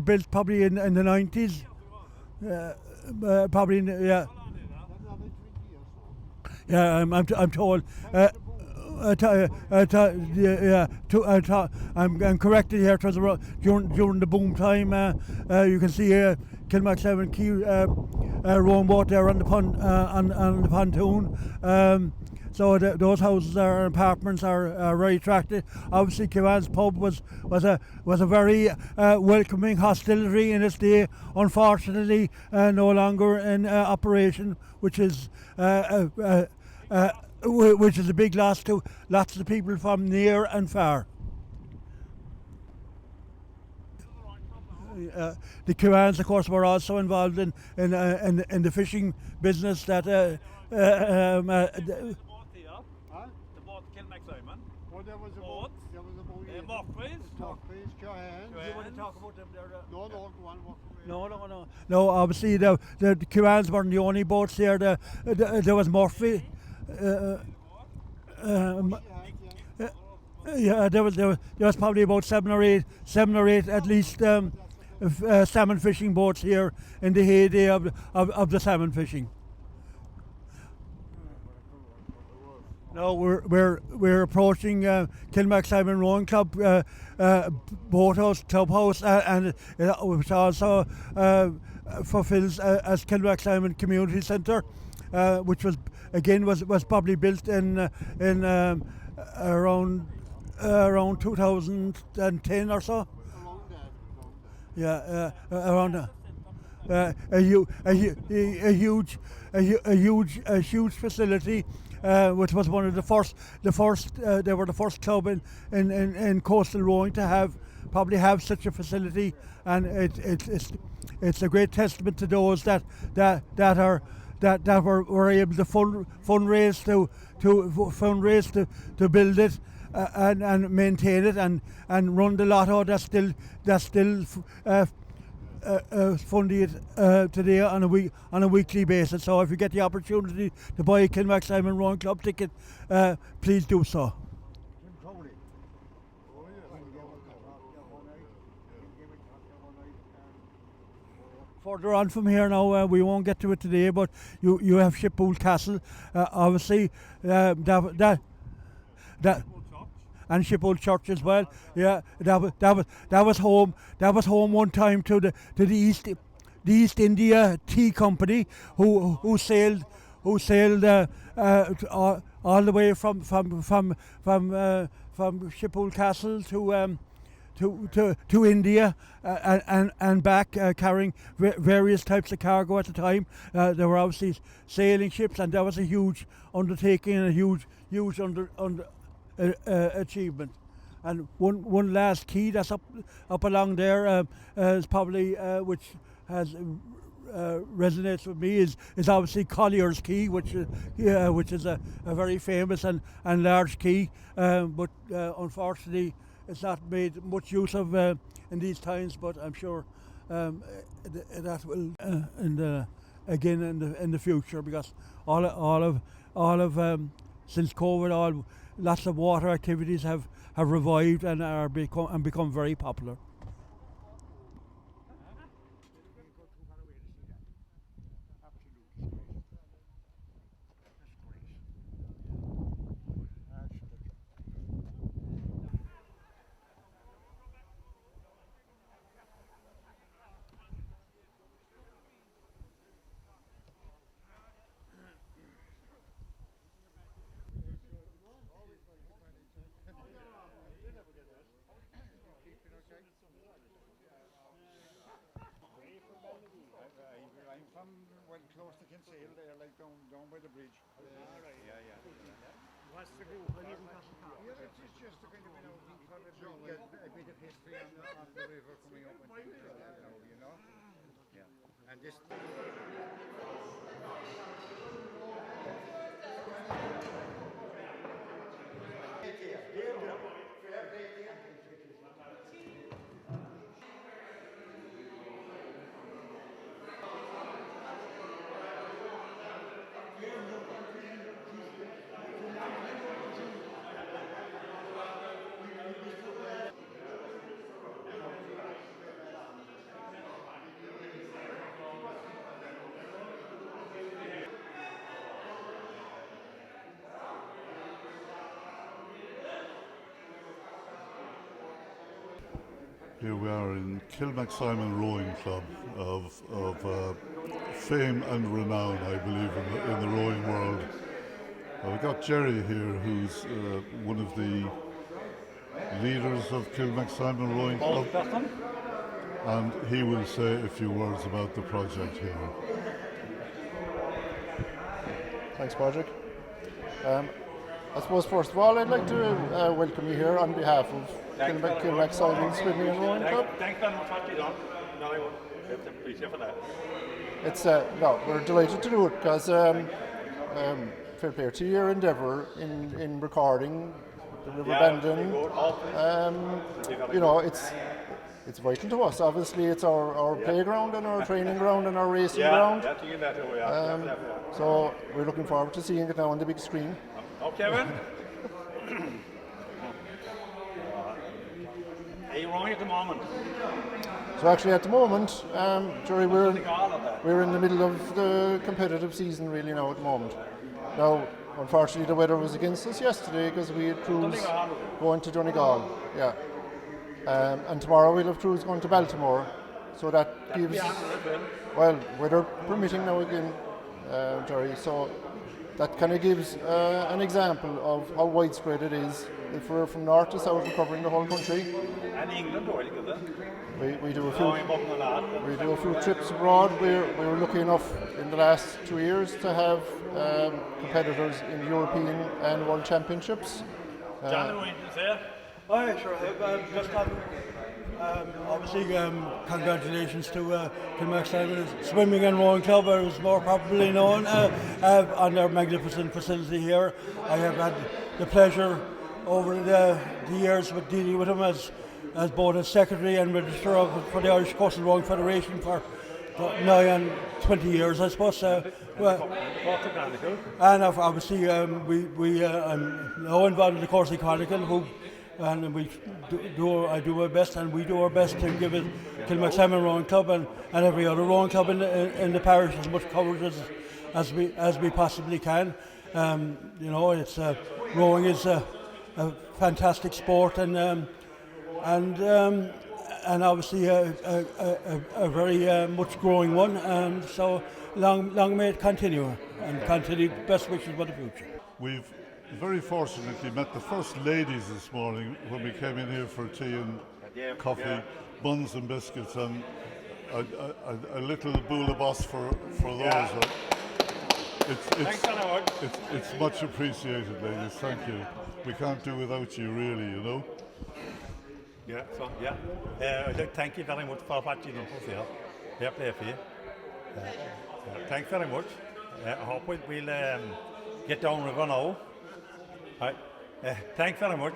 [SPEAKER 2] built probably in the 90s. Probably yeah. Yeah, I'm told. I'm corrected here. It was during the boom time. You can see Kilmacsimon Quay rowing boat there on the pontoon. So those houses and apartments are very attractive. Obviously, Kewan's pub was a very welcoming hostelry in its day. Unfortunately, no longer in operation, which is a big loss to lots of people from near and far. The Kewans, of course, were also involved in the fishing business. That
[SPEAKER 3] The boat Kilmacsimon.
[SPEAKER 6] Oh, there was a
[SPEAKER 3] boat.
[SPEAKER 6] There was a boat.
[SPEAKER 3] Murphy's.
[SPEAKER 6] Murphy's, Teehan.
[SPEAKER 2] You want to talk about them there?
[SPEAKER 6] No, go on.
[SPEAKER 2] No, obviously the Kewans weren't the only boats here. There was Murphy. Yeah, there was probably about seven or eight at least salmon fishing boats here in the heyday of the salmon fishing. Now we're approaching Kilmacsimon Rowing Club boathouse, clubhouse, and which also fulfills as Kilmacsimon Community Centre, which was probably built in around 2010 or so. Yeah, around a huge facility. Which was one of they were the first club in coastal rowing to have such a facility, and it's a great testament to those that were able to fundraise to build it and maintain it and run the lotto that's still funding it today on a weekly basis. So if you get the opportunity to buy a Kilmacsimon Rowing Club ticket, please do so. Further on from here now, we won't get to it today, but you have Skippered Castle, obviously that and Skippered Church as well. Yeah, that was home one time to the East India Tea Company, who sailed all the way from Skippered Castle to India and back, carrying various types of cargo at the time. There were obviously sailing ships, and that was a huge undertaking and a huge achievement. And one last key that's up along there is probably which has resonates with me is obviously Collier's Quay, which is a very famous and large quay, but unfortunately it's not made much use of in these times. But I'm sure that will again in the future, because all of since COVID, lots of water activities have revived and are become very popular.
[SPEAKER 7] I'm from close to Kinsale there, like down by the bridge. Yeah.
[SPEAKER 3] What's the group?
[SPEAKER 7] It's just a kind of, get a bit of history on the river coming up and things like that now, you know? Yeah. And this...
[SPEAKER 1] Here we are in Kilmacsimon Rowing Club of fame and renown, I believe, in the rowing world. We've got Jerry here, who's one of the leaders of Kilmacsimon Rowing Club, and he will say a few words about the project here.
[SPEAKER 8] Thanks, Padraig. I suppose first of all I'd like to welcome you here on behalf of Kilmacsimon Swimming and Rowing Club.
[SPEAKER 3] Thanks very much for what you've done. No, I appreciate for that.
[SPEAKER 8] It's no, we're delighted to do it because fair play to your endeavour in recording the River Bandon. You know, it's vital to us. Obviously, it's our playground and our training ground and our racing ground. So we're looking forward to seeing it now on the big screen.
[SPEAKER 3] Oh, Kevin. Are you wrong at the moment?
[SPEAKER 8] So actually, at the moment, Jerry, we're in the middle of the competitive season really now at the moment. Now, unfortunately, the weather was against us yesterday because we had crews going to Donegal. Yeah. And tomorrow we'll have crews going to Baltimore. So that gives, well, weather permitting now again, Jerry. So that kind of gives an example of how widespread it is if we're from north to south and covering the whole country.
[SPEAKER 3] And England,
[SPEAKER 8] we do a few trips abroad. We were lucky enough in the last 2 years to have competitors in European and World Championships.
[SPEAKER 3] John,
[SPEAKER 2] I sure have. Just obviously, congratulations to Kilmacsimon Swimming and Rowing Club, as it's more properly known, on their magnificent facility here. I have had the pleasure over the years with dealing with them as both as secretary and registrar for the Irish Coastal Rowing Federation for nigh on 20 years, I suppose. And obviously, I'm now involved in the Course Chronicle, and I do my best, and we do our best to give it Kilmacsimon Rowing Club and every other rowing club in the parish as much coverage as we possibly can. You know, it's rowing is a fantastic sport, and and obviously a very much growing one. So long may it continue, and continue. Best wishes for the future.
[SPEAKER 1] We've very fortunately met the first ladies this morning when we came in here for tea and coffee, buns and biscuits, and a little boulabos for those.
[SPEAKER 3] Yeah.
[SPEAKER 1] It's much appreciated, ladies. Thank you. We can't do without you, really, you know.
[SPEAKER 3] Yeah, so yeah. Thank you very much for what you do for here. Yeah, play for you. Thanks very much. I hope we'll get down river now. Right. Thanks very much.